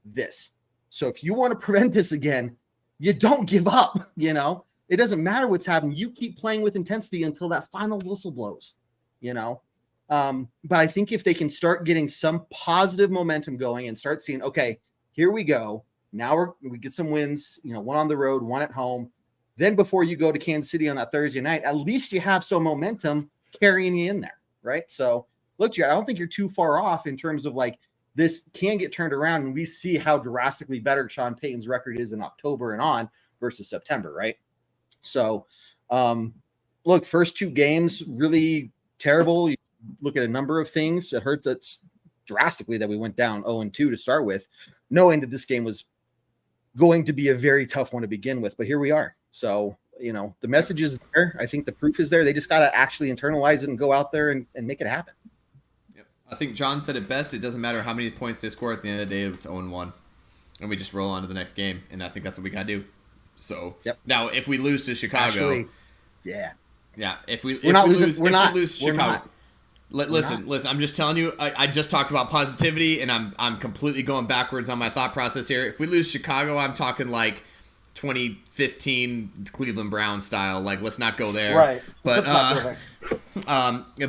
This. So if you want to prevent this again, you don't give up, It doesn't matter what's happening. You keep playing with intensity until that final whistle blows, But I think if they can start getting some positive momentum going and start seeing, okay, here we go. Now we get some wins, one on the road, one at home. Then before you go to Kansas City on that Thursday night, at least you have some momentum carrying you in there, right? So look, Jared, I don't think you're too far off in terms of like this can get turned around, and we see how drastically better Sean Payton's record is in October and on versus September, right? So, look, first 2 games really terrible. You look at a number of things that hurt us drastically that we went down 0-2 to start with, knowing that this game was going to be a very tough one to begin with. But here we are. So, the message is there. I think the proof is there. They just got to actually internalize it and go out there and make it happen. I think John said it best. It doesn't matter how many points they score at the end of the day. It's 0-1, and we just roll on to the next game. And I think that's what we got to do. So Now, if we lose to Chicago, if we lose Chicago, listen. I'm just telling you. I just talked about positivity, and I'm completely going backwards on my thought process here. If we lose Chicago, I'm talking like 2015 Cleveland Browns style. Like, let's not go there. Right. But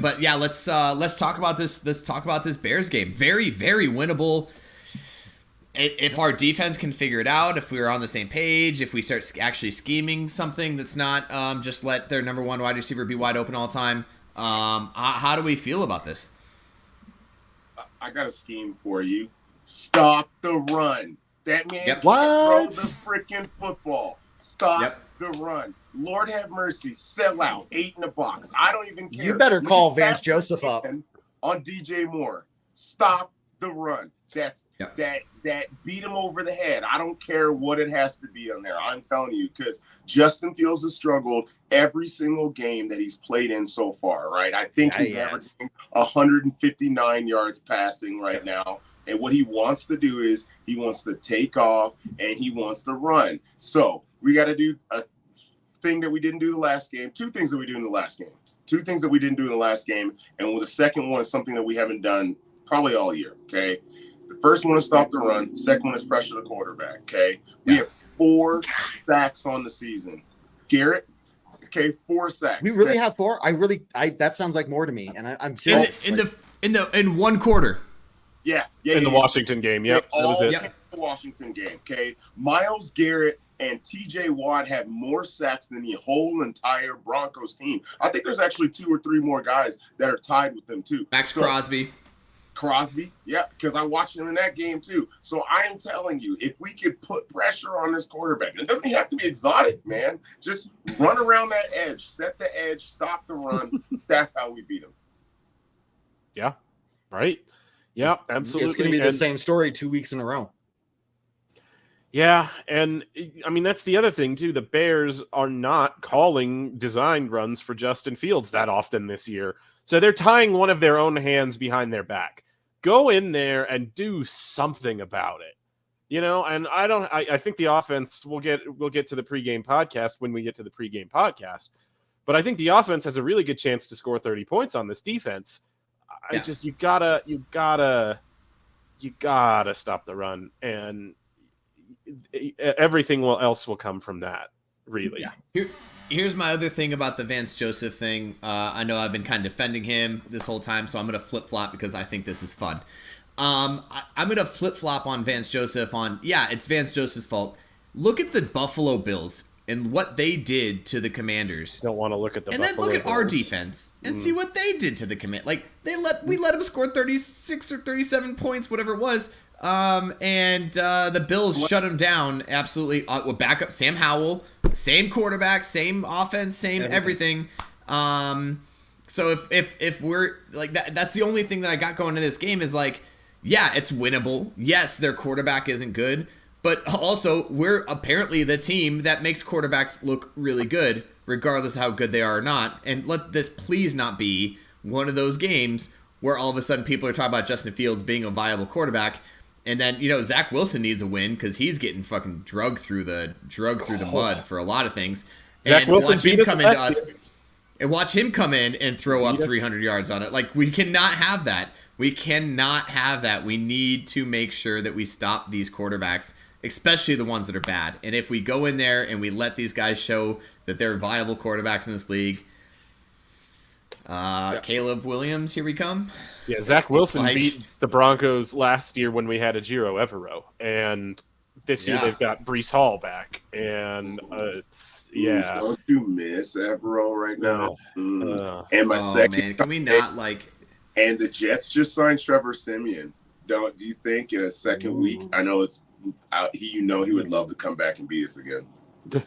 but yeah, let's talk about this. Let's talk about this Bears game. Very, very winnable. If our defense can figure it out, if we're on the same page, if we start actually scheming something that's not just let their number 1 wide receiver be wide open all the time, how do we feel about this? I got a scheme for you. Stop the run. That man can't What? throw the freaking football. Stop the run. Lord have mercy. Sell out. 8 in the box. I don't even care. You better call Vance Joseph up on DJ Moore. Stop the run. That beat him over the head. I don't care what it has to be on there. I'm telling you, because Justin Fields has struggled every single game that he's played in so far, right? I think he's averaging 159 yards passing right now. And what he wants to do is he wants to take off and he wants to run. So we got to do a thing that we didn't do the last game. 2 things that we do in the last game. 2 things that we didn't do in the last game. And the second one is something that we haven't done probably all year, okay? The first one is stop the run. The second one is pressure the quarterback, okay? We have 4 sacks on the season. Garrett, okay, 4 sacks. We really have 4? That sounds like more to me. And I'm serious. In one quarter. In the Washington game, that was it. The Washington game, okay? Myles Garrett and TJ Watt have more sacks than the whole entire Broncos team. I think there's actually 2 or 3 more guys that are tied with them too. Max Crosby, because I watched him in that game too. So I am telling you, if we could put pressure on this quarterback, it doesn't have to be exotic, man. Just run around that edge, set the edge, stop the run. That's how we beat him. Yeah, right. Yeah, absolutely. It's going to be the same story 2 weeks in a row. Yeah, and I mean, that's the other thing, too. The Bears are not calling designed runs for Justin Fields that often this year. So they're tying one of their own hands behind their back. Go in there and do something about it. And I think the offense, we'll get to the pregame podcast when we get to the pregame podcast. But I think the offense has a really good chance to score 30 points on this defense. You gotta stop the run, and everything else will come from that. Really. Yeah. Here's my other thing about the Vance Joseph thing. I know I've been kind of defending him this whole time, so I'm gonna flip flop because I think this is fun. I'm gonna flip flop on Vance Joseph. It's Vance Joseph's fault. Look at the Buffalo Bills and what they did to the Commanders. Don't want to look at the and Buffalo then look at Bills. our defense and see what they did to the command. Like we let them score 36 or 37 points, whatever it was. And the Bills shut them down absolutely. Back up Sam Howell, same quarterback, same offense, same everything. So if we're like that's the only thing that I got going into this game is like, yeah, it's winnable. Yes, their quarterback isn't good. But also, we're apparently the team that makes quarterbacks look really good, regardless of how good they are or not. And let this please not be one of those games where all of a sudden people are talking about Justin Fields being a viable quarterback. And then, Zach Wilson needs a win because he's getting fucking drugged through the mud for a lot of things. Zach Wilson watch him come into us and watch him come in and throw up 300 yards on it. Like, we cannot have that. We cannot have that. We need to make sure that we stop these quarterbacks, especially the ones that are bad. And if we go in there and we let these guys show that they're viable quarterbacks in this league, Caleb Williams, here we come. Yeah, Zach Wilson Like- beat the Broncos last year when we had a Giro Evero, and this year Yeah. they've got Breece Hall back, and it's Don't you miss Evero right now? And my second, man, can we not like? and the Jets just signed Trevor Siemian. Do you think in a second week? I know it's out. He would love to come back and beat us again.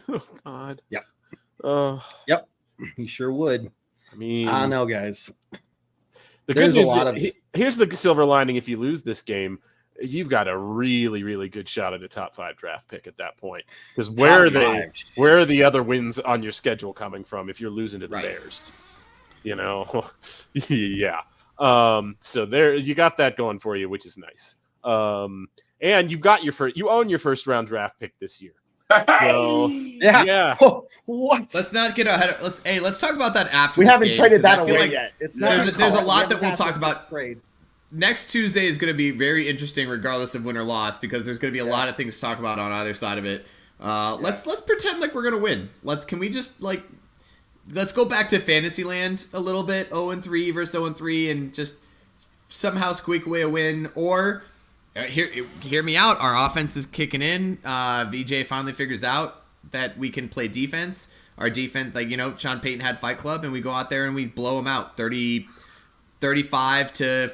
Oh, God. Yep. Yep. He sure would. I mean, I don't know, guys. the there's good a news lot is- here's the silver lining: if you lose this game, you've got a really, really good shot at a top 5 draft pick at that point. Because where are the other wins on your schedule coming from if you're losing to the Right. Bears? Yeah. So there, you got that going for you, which is nice. And you've got you own your first round draft pick this year. So, yeah. Oh, what? Let's not get ahead. Let's talk about that after. We this haven't game, traded 'cause I that feel away like yet. It's there's a lot that We we'll haven't talk had about. trade. Next Tuesday is going to be very interesting, regardless of win or loss, because there's going to be a lot of things to talk about on either side of it. Let's pretend like we're going to win. Can we just let's go back to Fantasyland a little bit, 0-3 versus 0-3, and just somehow squeak away a win. Or hear me out. Our offense is kicking in. VJ finally figures out that we can play defense. Our defense, Sean Payton had Fight Club, and we go out there and we blow them out 35 to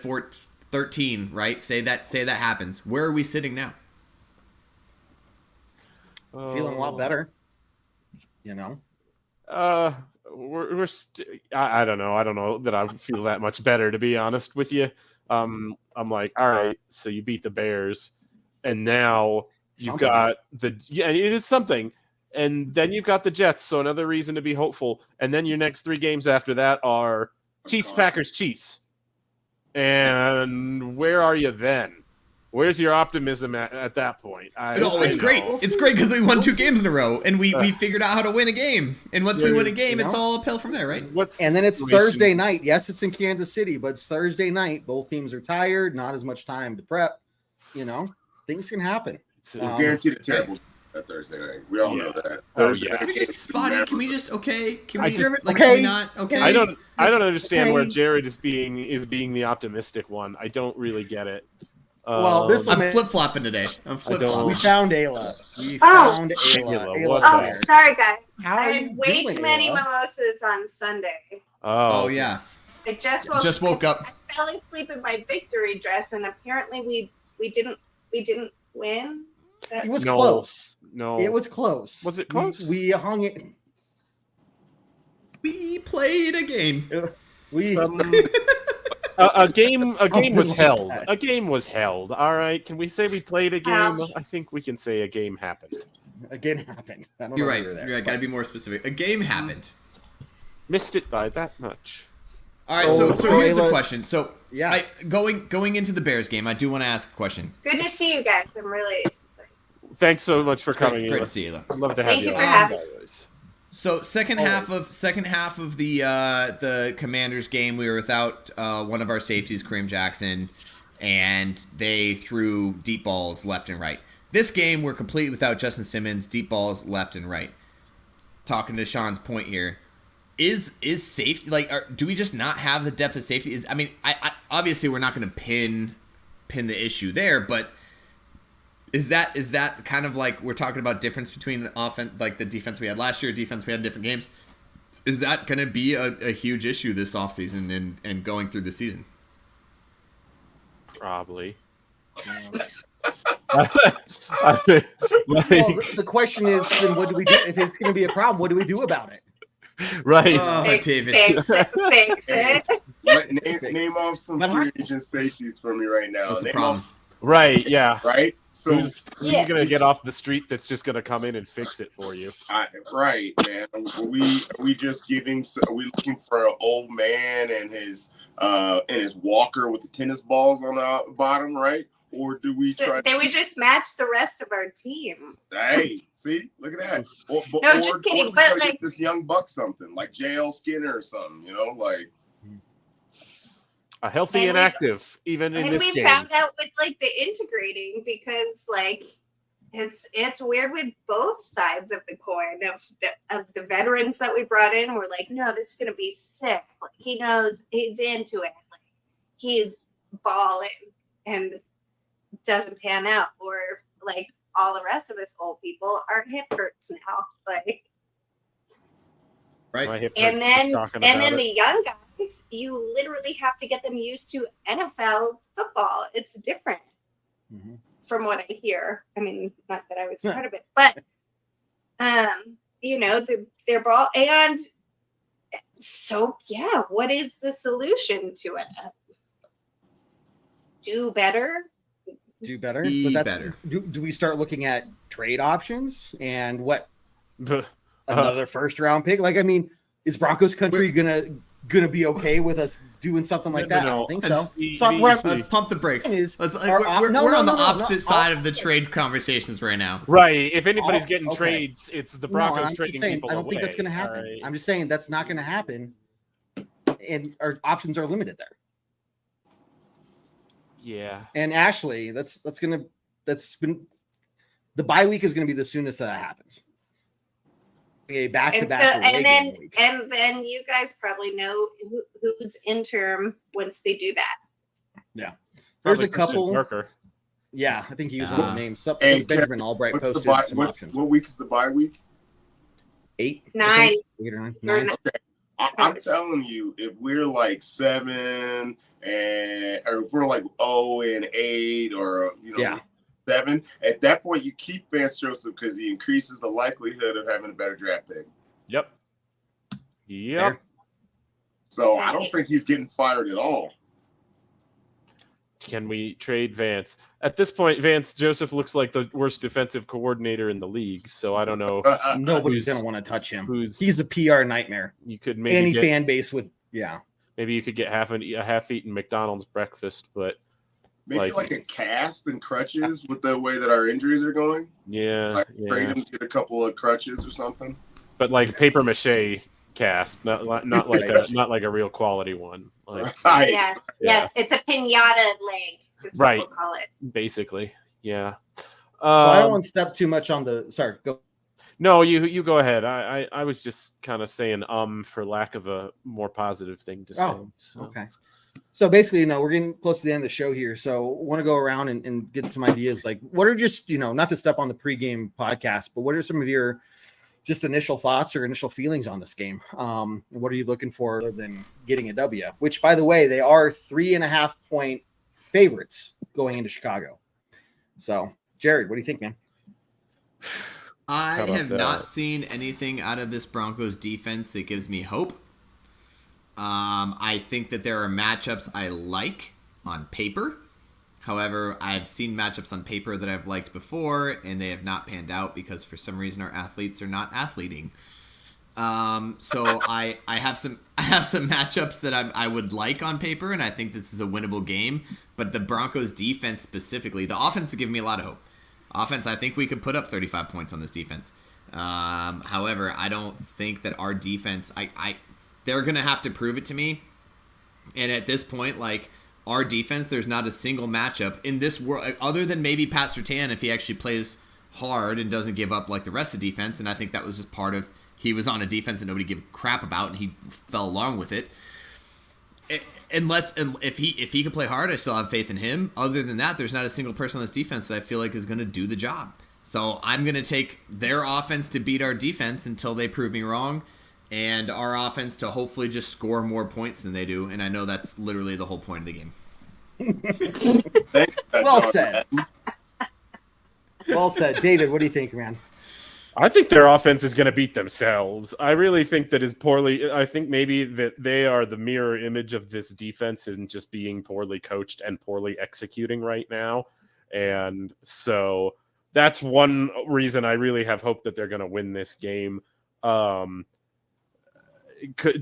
13, right? Say that happens. Where are we sitting now? Feeling a lot better. I don't know. I don't know that I feel that much better, to be honest with you. I'm like, all right, so you beat the Bears, and now you've got it is something. And then you've got the Jets, so another reason to be hopeful. And then your next 3 games after that are Chiefs, Packers, Chiefs. And where are you then? Where's your optimism at that point? It's great. It's great because we won 2 games in a row, and we figured out how to win a game. And once we win a game, it's all uphill from there, right? And then it's Thursday night. Yes, it's in Kansas City, but it's Thursday night. Both teams are tired. Not as much time to prep. Things can happen. Guaranteed a terrible Thursday night. We all know that. Can we just spotty? Can we just okay? Can we just- like? okay. Can we not? Okay. I don't understand where Jared is being the optimistic one. I don't really get it. Well, I'm flip flopping today. I'm flip We flopping. found Ayla. We found Ayla. Ayla, what Ayla's the- there. Sorry, guys. How I are had you way doing, too many Ayla? mimosas on Sunday. Oh yeah. I just woke up. I fell asleep in my victory dress, and apparently we didn't win. It was No. close. No. It was close. Was it close? We hung it. We played a game. A game was Something like held. that. A game was held. All right. Can we say we played a game? I think we can say a game happened. Again happened. I don't You're know right. if there, You're right. Got to be more specific. A game happened. Missed it by that much. All right. So here's the Ayla- question. So Yeah. going into the Bears game, I do want to ask a question. Good to see you guys. I'm really Thanks so much for coming Great in. to see you, though. I'd love to have Thank you you on. for having as always. So second half of the Commanders game, we were without one of our safeties, Kareem Jackson, and they threw deep balls left and right. This game, we're completely without Justin Simmons, deep balls left and right. Talking to Sean's point here, is safety do we just not have the depth of safety? I obviously we're not going to pin the issue there, but. Is that kind of like we're talking about difference between the offense, like the defense we had last year, defense we had in different games? Is that going to be a huge issue this offseason and going through the season? Probably. Well, the question is, then what do we do? If it's going to be a problem, what do we do about it? Right. Oh, David. fix it. Name off some free agent safeties for me right now. That's the Name problem. off- Right. Yeah. right? So Who's going to get off the street that's just going to come in and fix it for you? right, man. Are we just giving? Are we looking for an old man and his walker with the tennis balls on the bottom, right? Or do we try? They would just match the rest of our team. Hey, see, look at that. Or just kidding, Or we but, try to like- get this young buck something like JL Skinner or something, A healthy And and we- active, even in And this we game. found out with the integrating because it's weird with both sides of the coin of the veterans that we brought in. We're like, no, this is gonna be sick. Like, he knows, he's into it. Like, he's balling, and doesn't pan out. Or like all the rest of us old people, our hip hurts now. Like, Right. and then the young guys, you literally have to get them used to NFL football. It's different. Mm-hmm. From what I hear. I mean, not that I was part of it, but they're ball, and so yeah, what is the solution to it? Do better. But that's better. Do we start looking at trade options and what another first round pick? Like, I mean, is Broncos country gonna be okay with us doing something like that? I don't think so. Let's pump the brakes. We're on the opposite side of the trade conversations right now. Right. If anybody's getting trades, it's the Broncos trading people I don't think that's going to happen. Right. I'm just saying that's not going to happen, and our options are limited there. Yeah. And Ashley, the bye week is going to be the soonest that happens. Back-to-back. And then you guys probably know who's interim once they do that. Yeah, there's a couple. Worker. Yeah, I think he was one of the names. Benjamin Albright posted some options. What week is the bye week? 8, 9. 8 or 9. Okay, I'm telling you, if we're like 7 or if we're like 0-8 or 7, at that point you keep Vance Joseph because he increases the likelihood of having a better draft pick. Yep. So I don't think he's getting fired at all. Can we trade Vance? At this point, Vance Joseph looks like the worst defensive coordinator in the league. So I don't know. Nobody's gonna want to touch him. He's a PR nightmare. You could maybe fan base would. Yeah. Maybe you could get a half-eaten McDonald's breakfast, but maybe like a cast and crutches with the way that our injuries are going. Yeah. Trade him to get a couple of crutches or something. But like paper mache cast, not like a real quality one. Like, yes, it's a pinata leg. Is what we'll call it. Basically, yeah. So I don't want to step too much on the. Sorry, go. No, you go ahead. I was just kind of saying for lack of a more positive thing to say. So. Okay. So basically, we're getting close to the end of the show here. So want to go around and get some ideas. Like, what are just, not to step on the pregame podcast, but what are some of your just initial thoughts or initial feelings on this game? What are you looking for other than getting a W? Which, by the way, they are 3.5 point favorites going into Chicago. So, Jared, what do you think, man? I have not seen anything out of this Broncos defense that gives me hope. I think that there are matchups I like on paper. However, I've seen matchups on paper that I've liked before, and they have not panned out because for some reason our athletes are not athleting. So I have some matchups that I would like on paper, and I think this is a winnable game. But the Broncos defense specifically, the offense has given me a lot of hope. Offense, I think we could put up 35 points on this defense. However, I don't think that our defense, they're going to have to prove it to me. And at this point, like, our defense, there's not a single matchup in this world, other than maybe Pat Surtain if he actually plays hard and doesn't give up like the rest of the defense. And I think that was just part of, he was on a defense that nobody gave a crap about, and he fell along with it. If he can play hard, I still have faith in him. Other than that, there's not a single person on this defense that I feel like is going to do the job. So I'm going to take their offense to beat our defense until they prove me wrong, and our offense to hopefully just score more points than they do. And I know that's literally the whole point of the game. Well said. Well said. David, what do you think, man? I think their offense is going to beat themselves. I really think that I think maybe that they are the mirror image of this defense and just being poorly coached and poorly executing right now. And so that's one reason I really have hope that they're going to win this game.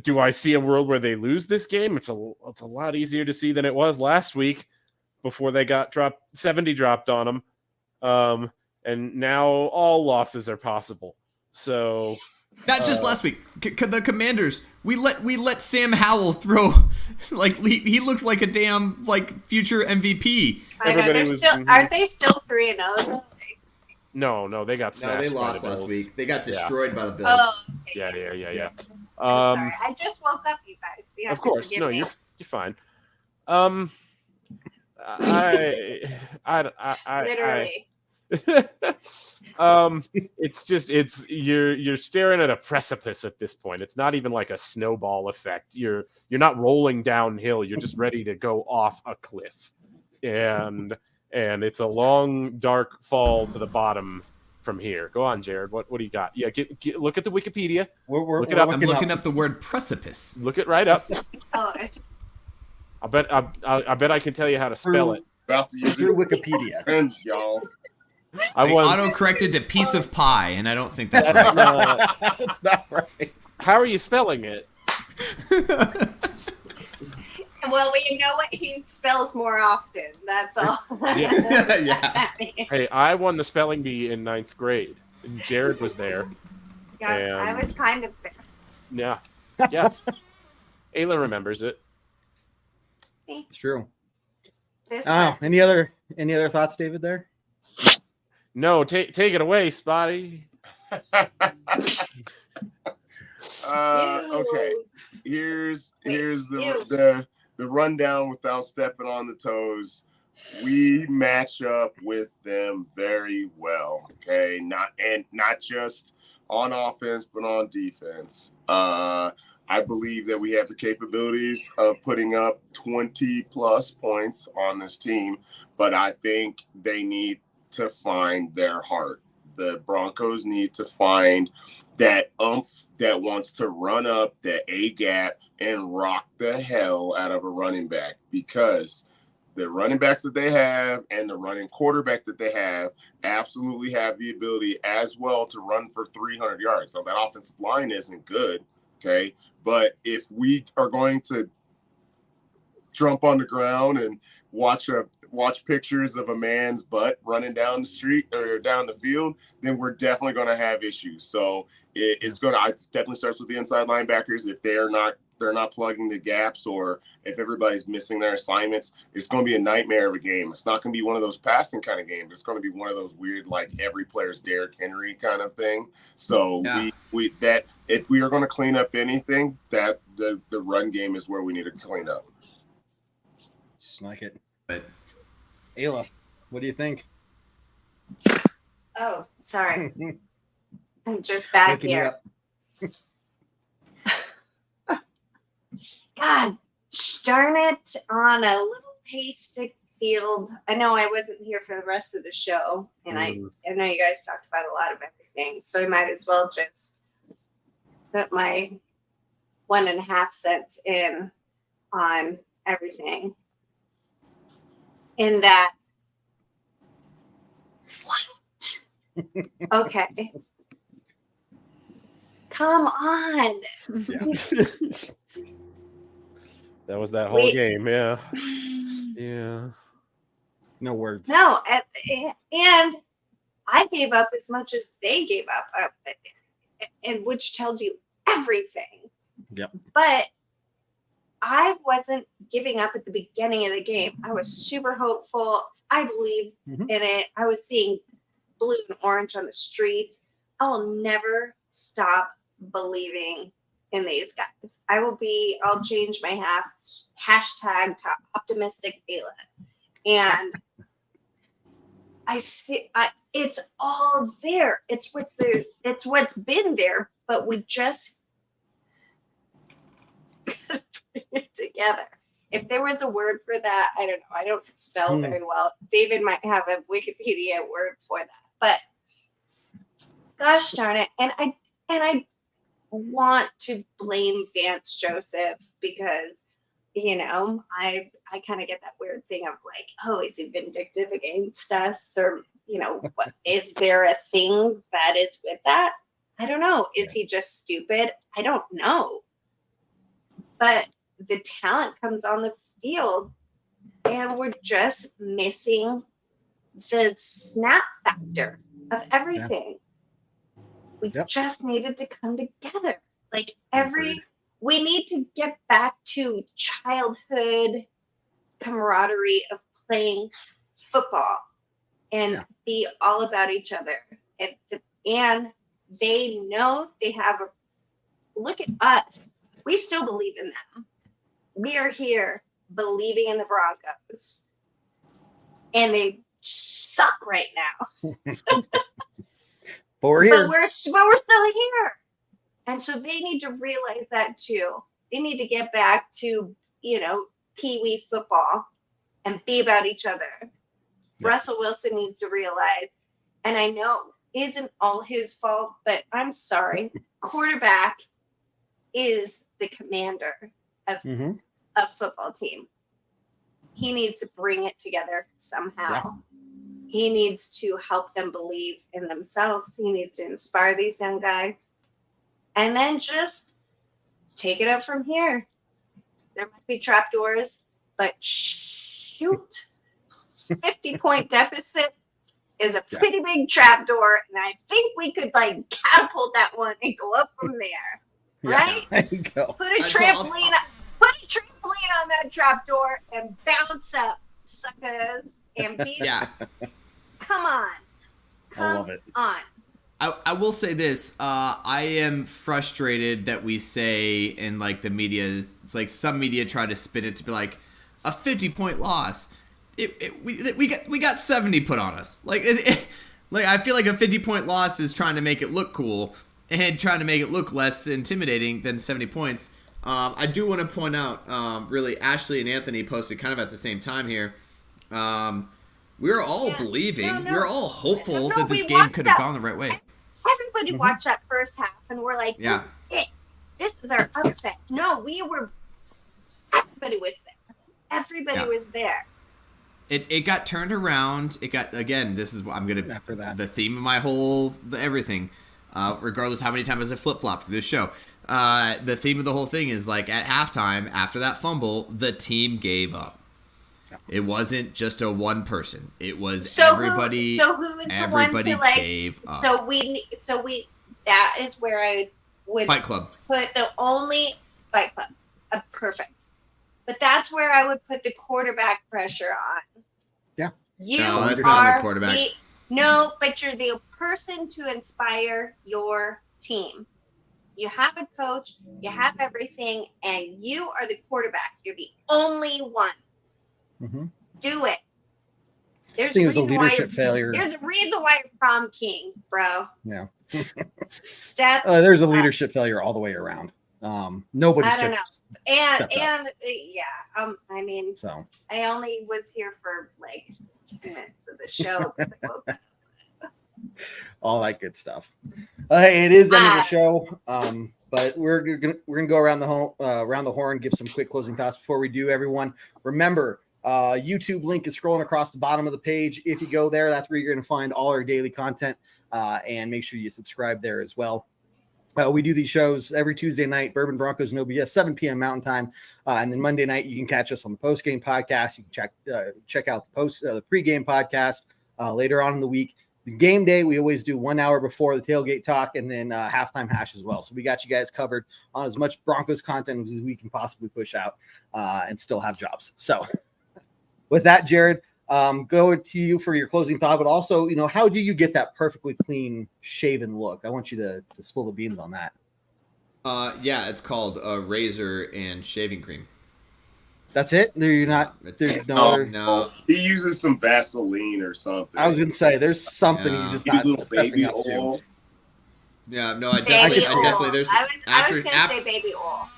Do I see a world where they lose this game? It's a lot easier to see than it was last week before they got 70 dropped on them. And now all losses are possible. So not just last week. The Commanders, we let Sam Howell throw, like he looks like a damn like future MVP. Aren't they still 3-0? No, they got smashed. No, they by lost the Bills. last week. They got destroyed by the Bills. Oh, Yeah. I'm sorry. I just woke up, you guys. You have Of to course, forgive no, me. you're fine. Literally. It's you're staring at a precipice at this point. It's not even like a snowball effect. You're not rolling downhill. You're just ready to go off a cliff, and it's a long, dark fall to the bottom from here. Go on, Jared. What do you got? Yeah, look at the Wikipedia. Look it up. I'm looking up the word precipice. Look it right up. Oh, I bet I can tell you how to spell it. About to use through Wikipedia. Friends, y'all. I auto-corrected to piece of pie, and I don't think that's right. That's not right. How are you spelling it? well, we know what he spells more often. That's all. Yeah. Hey, I won the spelling bee in 9th grade, and Jared was there. Yeah, I was kind of there. Yeah. Ayla remembers it. It's true. This Any other thoughts, David? There. No, take it away, Spotty. Okay. Here's the rundown without stepping on the toes. We match up with them very well. Okay, not just on offense, but on defense. I believe that we have the capabilities of putting up 20 plus points on this team, but I think they need to find their heart. The Broncos need to find that oomph that wants to run up the A gap and rock the hell out of a running back, because the running backs that they have and the running quarterback that they have absolutely have the ability as well to run for 300 yards. So that offensive line isn't good. Okay. But if we are going to jump on the ground and watch pictures of a man's butt running down the street or down the field, then we're definitely going to have issues. So it definitely starts with the inside linebackers. If they're not plugging the gaps, or if everybody's missing their assignments, it's going to be a nightmare of a game. It's not going to be one of those passing kind of games. It's going to be one of those weird, like every player's Derrick Henry kind of thing. So we if we are going to clean up anything, that the run game is where we need to clean up. Just like it. But Ayla, what do you think? Oh, sorry. I'm just back Waking you here. up. God darn it, on a little haystack field. I know I wasn't here for the rest of the show, and I know you guys talked about a lot of everything, so I might as well just put my 1.5 cents in on everything. In that, what? Okay. Come on. That was that whole game, yeah. No words. No, and I gave up as much as they gave up, and which tells you everything. Yep. But I wasn't giving up at the beginning of the game. I was super hopeful. I believed in it. I was seeing blue and orange on the streets. I'll never stop believing in these guys. I'll change my hashtag to optimistic Ayla. And I see it's all there. It's what's there. It's what's been there, but we just put it together. If there was a word for that, I don't know. I don't spell very well. David might have a Wikipedia word for that. But gosh darn it. And I want to blame Vance Joseph because, I kind of get that weird thing of like, oh, is he vindictive against us? Or, what, is there a thing that is with that? I don't know. Is he just stupid? I don't know. But the talent comes on the field and we're just missing the snap factor of everything. We just needed to come together. Like we need to get back to childhood camaraderie of playing football. and be all about each other. And they know they have look at us. We still believe in them. We are here believing in the Broncos. And they suck right now. But we're here. But we're still here. And so they need to realize that too. They need to get back to, Pee-wee football and be about each other. Yeah. Russell Wilson needs to realize, and I know it isn't all his fault, but I'm sorry. Quarterback is the commander of a football team. He needs to bring it together somehow. Yeah. He needs to help them believe in themselves. He needs to inspire these young guys. And then just take it up from here. There might be trapdoors, but shoot, 50-point deficit is a pretty big trapdoor, and I think we could catapult that one and go up from there, right? There you go. Put a trampoline on that trapdoor and bounce up, suckers, and be. Yeah. Come on. I love it. On. I will say this. I am frustrated that we say in the media, it's like some media try to spin it to be like a 50-point loss. We got 70 put on us. I feel like a 50-point loss is trying to make it look cool and trying to make it look less intimidating than 70 points. I do want to point out, really, Ashley and Anthony posted kind of at the same time here. We were all believing. We were all hopeful that this game could have gone the right way. Everybody watched that first half, and we're like, this is our upset. No, everybody was there. Everybody was there. It got turned around. It got, again, this is what I'm going to, after that, the theme of my everything, regardless how many times I flip-flop through this show. The theme of the whole thing is at halftime, after that fumble, the team gave up. It wasn't just a one person. It was everybody. So who is the one to gave up. So we that is where I would Fight Club. Put the only Fight Club. Perfect. But that's where I would put the quarterback pressure on. Yeah. No, that's not the quarterback. No, but you're the person to inspire your team. You have a coach, you have everything, and you are the quarterback. You're the only one. Mm-hmm. Do it. I think it was a leadership failure. There's a reason why you're prom king, bro. Yeah. There's a leadership failure all the way around. Nobody. I don't know. I mean, I only was here for 10 minutes of the show. All that good stuff. Hey, it is the end of the show. But we're gonna go around the horn, give some quick closing thoughts before we do. Everyone, remember, YouTube link is scrolling across the bottom of the page. If you go there, that's where you're gonna find all our daily content. And make sure you subscribe there as well. We do these shows every Tuesday night, Bourbon Broncos and No B.S, 7 p.m. Mountain Time. And then Monday night, you can catch us on the post-game podcast. You can check out the pre-game podcast later on in the week. The game day, we always do 1 hour before the tailgate talk, and then halftime hash as well. So we got you guys covered on as much Broncos content as we can possibly push out and still have jobs. So with that, Jared, go to you for your closing thought, but also, how do you get that perfectly clean shaven look? I want you to spill the beans on that. Yeah, it's called razor and shaving cream. That's it? You're not. No. He uses some Vaseline or something. I was gonna say there's something you just not little baby oil. Yeah, no, I definitely. There's I was gonna say baby oil.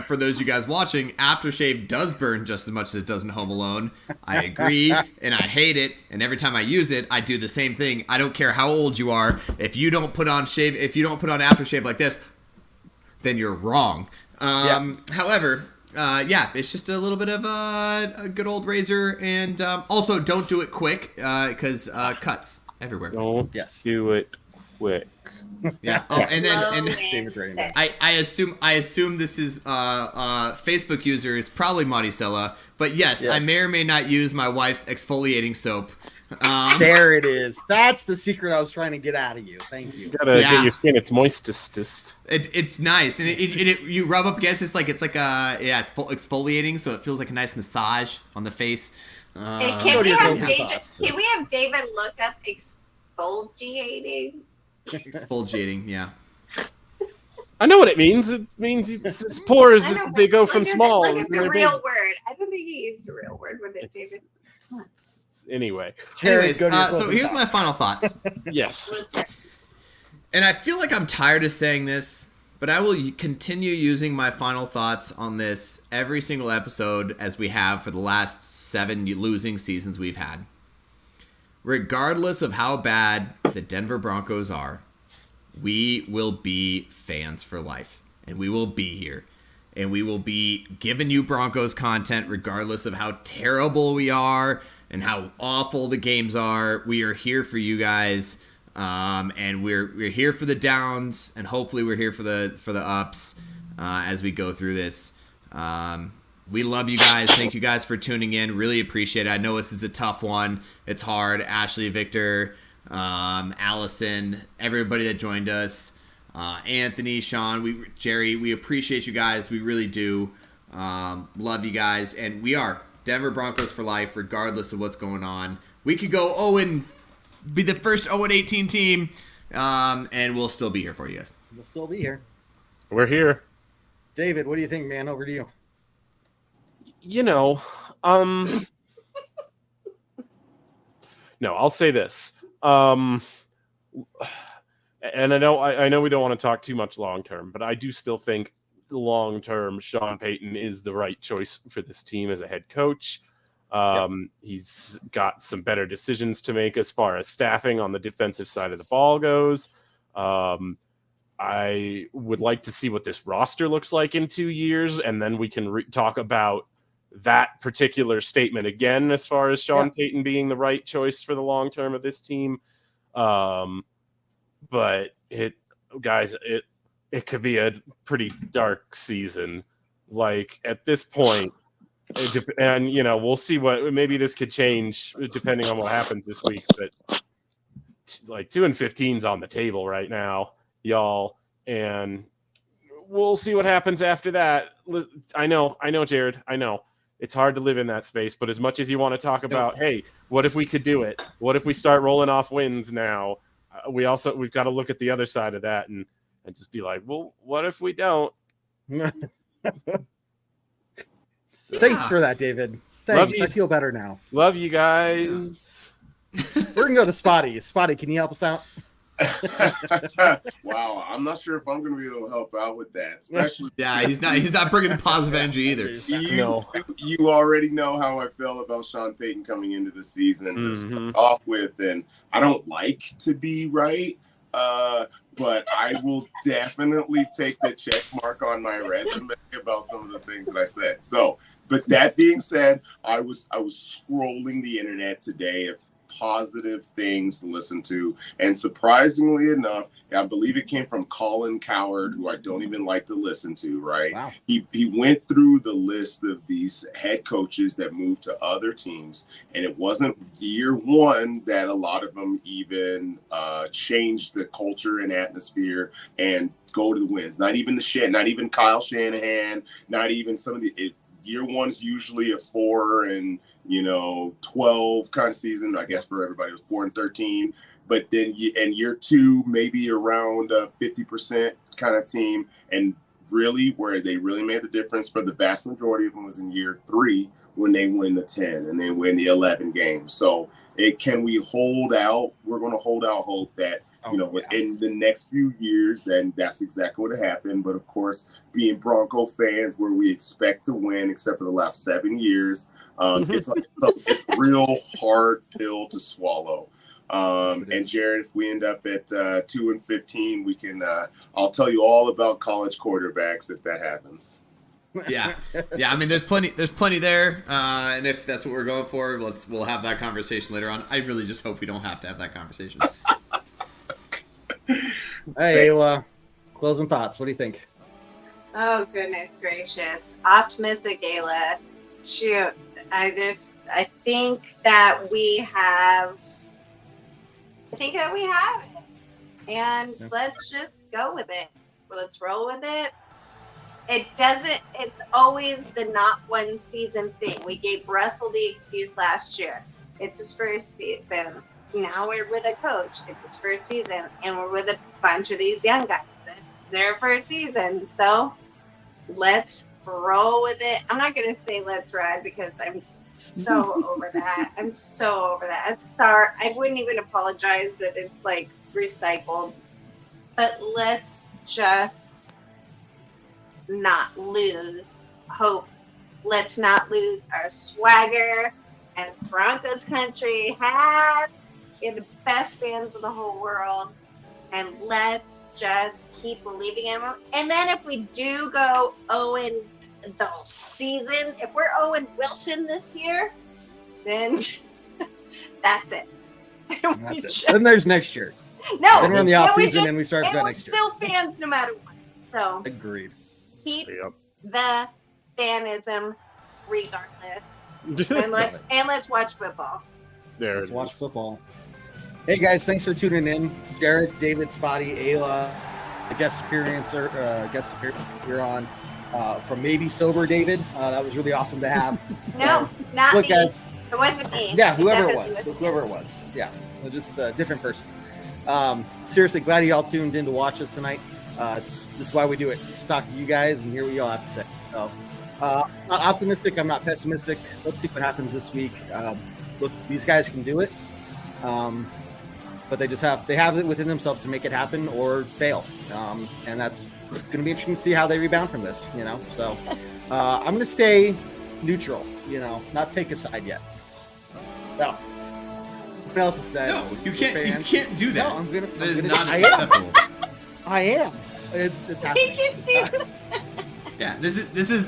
For those of you guys watching, aftershave does burn just as much as it does in Home Alone. I agree, and I hate it. And every time I use it, I do the same thing. I don't care how old you are. If you don't put on aftershave like this, then you're wrong. However. It's just a little bit of a good old razor, and also don't do it quick because cuts everywhere. Don't do it quick. Yeah. Oh, and then I assume this is Facebook user is probably Maricela, but yes, I may or may not use my wife's exfoliating soap. There it is. That's the secret I was trying to get out of you. Thank you. You gotta get your skin. It's moistest. It's nice, and you rub up against it's exfoliating, so it feels like a nice massage on the face. Hey, Go can to we your have closing David? thoughts. Can we have David look up exfoliating? Exfoliating, yeah. I know what it means. It means it's pores. I know, They but go from small. Look at and the they're real big. word. I don't think he used the real word with it, David. Anyway, Jared, Anyways, go to your so closing here's my thoughts. final thoughts. yes. Let's hear it. And I feel like I'm tired of saying this, but I will continue using my final thoughts on this every single episode as we have for the last 7 losing seasons we've had. Regardless of how bad the Denver Broncos are, we will be fans for life. And we will be here. And we will be giving you Broncos content regardless of how terrible we are and how awful the games are. We are here for you guys. And we're here for the downs, and hopefully we're here for the ups as we go through this. We love you guys. Thank you guys for tuning in. Really appreciate it. I know this is a tough one. It's hard. Ashley, Victor, Allison, everybody that joined us, Anthony, Sean, Jerry. We appreciate you guys. We really do. Love you guys, and we are Denver Broncos for life, regardless of what's going on. We could go be the first 0-18 team, and we'll still be here for you guys. We'll still be here. We're here. David, what do you think, man? Over to you. No, I'll say this. And I know we don't want to talk too much long term, but I do still think long term Sean Payton is the right choice for this team as a head coach. He's got some better decisions to make as far as staffing on the defensive side of the ball goes. I would like to see what this roster looks like in 2 years, and then we can talk about that particular statement again as far as Sean Payton being the right choice for the long term of this team. But it could be a pretty dark season. Like at this point, and we'll see maybe this could change depending on what happens this week. But like 2-15's on the table right now, y'all, and we'll see what happens after that. I know, Jared. I know it's hard to live in that space, but as much as you want to talk about, hey, what if we could do it? What if we start rolling off wins now? We've got to look at the other side of that and just be like, well, what if we don't? Thanks for that, David. Thanks. I feel better now. Love you guys. We're gonna go to Spotty. Spotty, can you help us out? Wow, I'm not sure if I'm going to be able to help out with that. Especially, he's not bringing the positive energy either. You already know how I feel about Sean Payton coming into the season to start off with, and I don't like to be right, but I will definitely take the check mark on my resume about some of the things that I said. So, but that being said, I was scrolling the internet today of positive things to listen to, and surprisingly enough, I believe it came from Colin Cowherd, who I don't even like to listen to, right? Wow. He went through the list of these head coaches that moved to other teams, and it wasn't year one that a lot of them even changed the culture and atmosphere and go to the wins. Not even Kyle Shanahan, not even some of the year one's usually a 4-12 kind of season. I guess for everybody it was 4-13. But then in year two, maybe around a 50% kind of team. And really where they really made the difference for the vast majority of them was in year 3 when they win the 10 and they win the 11 games. So can we hold out? We're going to hold out hope that in the next few years, then that's exactly what happened. But of course, being Bronco fans, where we expect to win, except for the last 7 years, it's a real hard pill to swallow. And Jared, if we end up at 2-15, we can. I'll tell you all about college quarterbacks if that happens. Yeah. I mean, there's plenty there, and if that's what we're going for, we'll have that conversation later on. I really just hope we don't have to have that conversation. Hey, Ayla, closing thoughts. What do you think? Oh, goodness gracious. Optimistic Ayla. Shoot. I think that we have it. And let's just go with it. Let's roll with it. It's always the not one season thing. We gave Russell the excuse last year. It's his first season. Now we're with a coach. It's his first season. And we're with a bunch of these young guys. It's their first season. So let's roll with it. I'm not going to say let's ride because I'm so over that. I'm so over that. I'm sorry. I wouldn't even apologize that it's like recycled. But let's just not lose hope. Let's not lose our swagger as Broncos country has. We're the best fans in the whole world. And let's just keep believing in them. And then if we do go Owen the season, if we're Owen Wilson this year, then that's it. That's it. Then there's next year. No. Then we're in the off season and we start and about we're next year. still fans no matter what. So agreed. Keep the fanism regardless. and let's watch football. Let's watch football. Hey guys, thanks for tuning in. Jared, David, Spotty, Ayla, a guest appearance here on from Maybe Sober David. That was really awesome to have. No, not look, me. Guys, it wasn't me. Yeah, whoever it was. Yeah, just a different person. Seriously, glad you all tuned in to watch us tonight. This is why we do it. Just talk to you guys and hear what you all have to say. So, I'm not optimistic. I'm not pessimistic. Let's see what happens this week. Look, these guys can do it. But they have it within themselves to make it happen or fail. And that's going to be interesting to see how they rebound from this, So I'm going to stay neutral, not take a side yet. So what else to say? No, you can't do that. No, that is not acceptable. I am. It's happening. Yeah, this is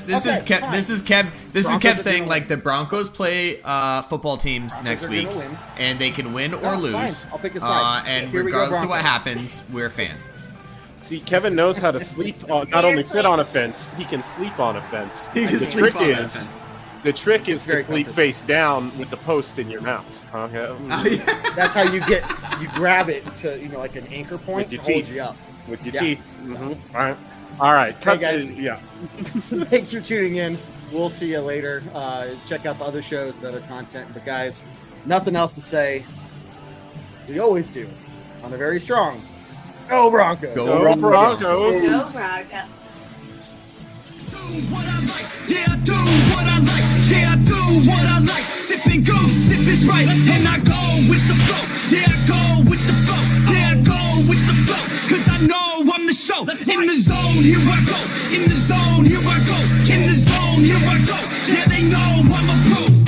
Kev saying like the Broncos play football teams next week, and they can win or lose. I'll pick a side. And regardless of what happens, we're fans. See, Kevin knows how to sleep on, not only sit on a fence, he can sleep on a fence. The trick is to sleep face down with the post in your mouth. That's how you grab it to like an anchor point with your to teeth. Hold you up. With your teeth. Mm-hmm. All right. Hey guys. Thanks for tuning in. We'll see you later. Check out the other shows and other content. But guys, nothing else to say. We always do on a very strong Go Broncos. Go Broncos. Go Broncos. What I like, yeah, I do what I like, yeah, I do what I like. Sipping goose, if it's right, and I go with the flow, yeah, I go with the flow, yeah, I go with the flow, cause I know I'm the show. In the zone, here I go, in the zone, here I go, in the zone, here I go, yeah, they know I'm a pro.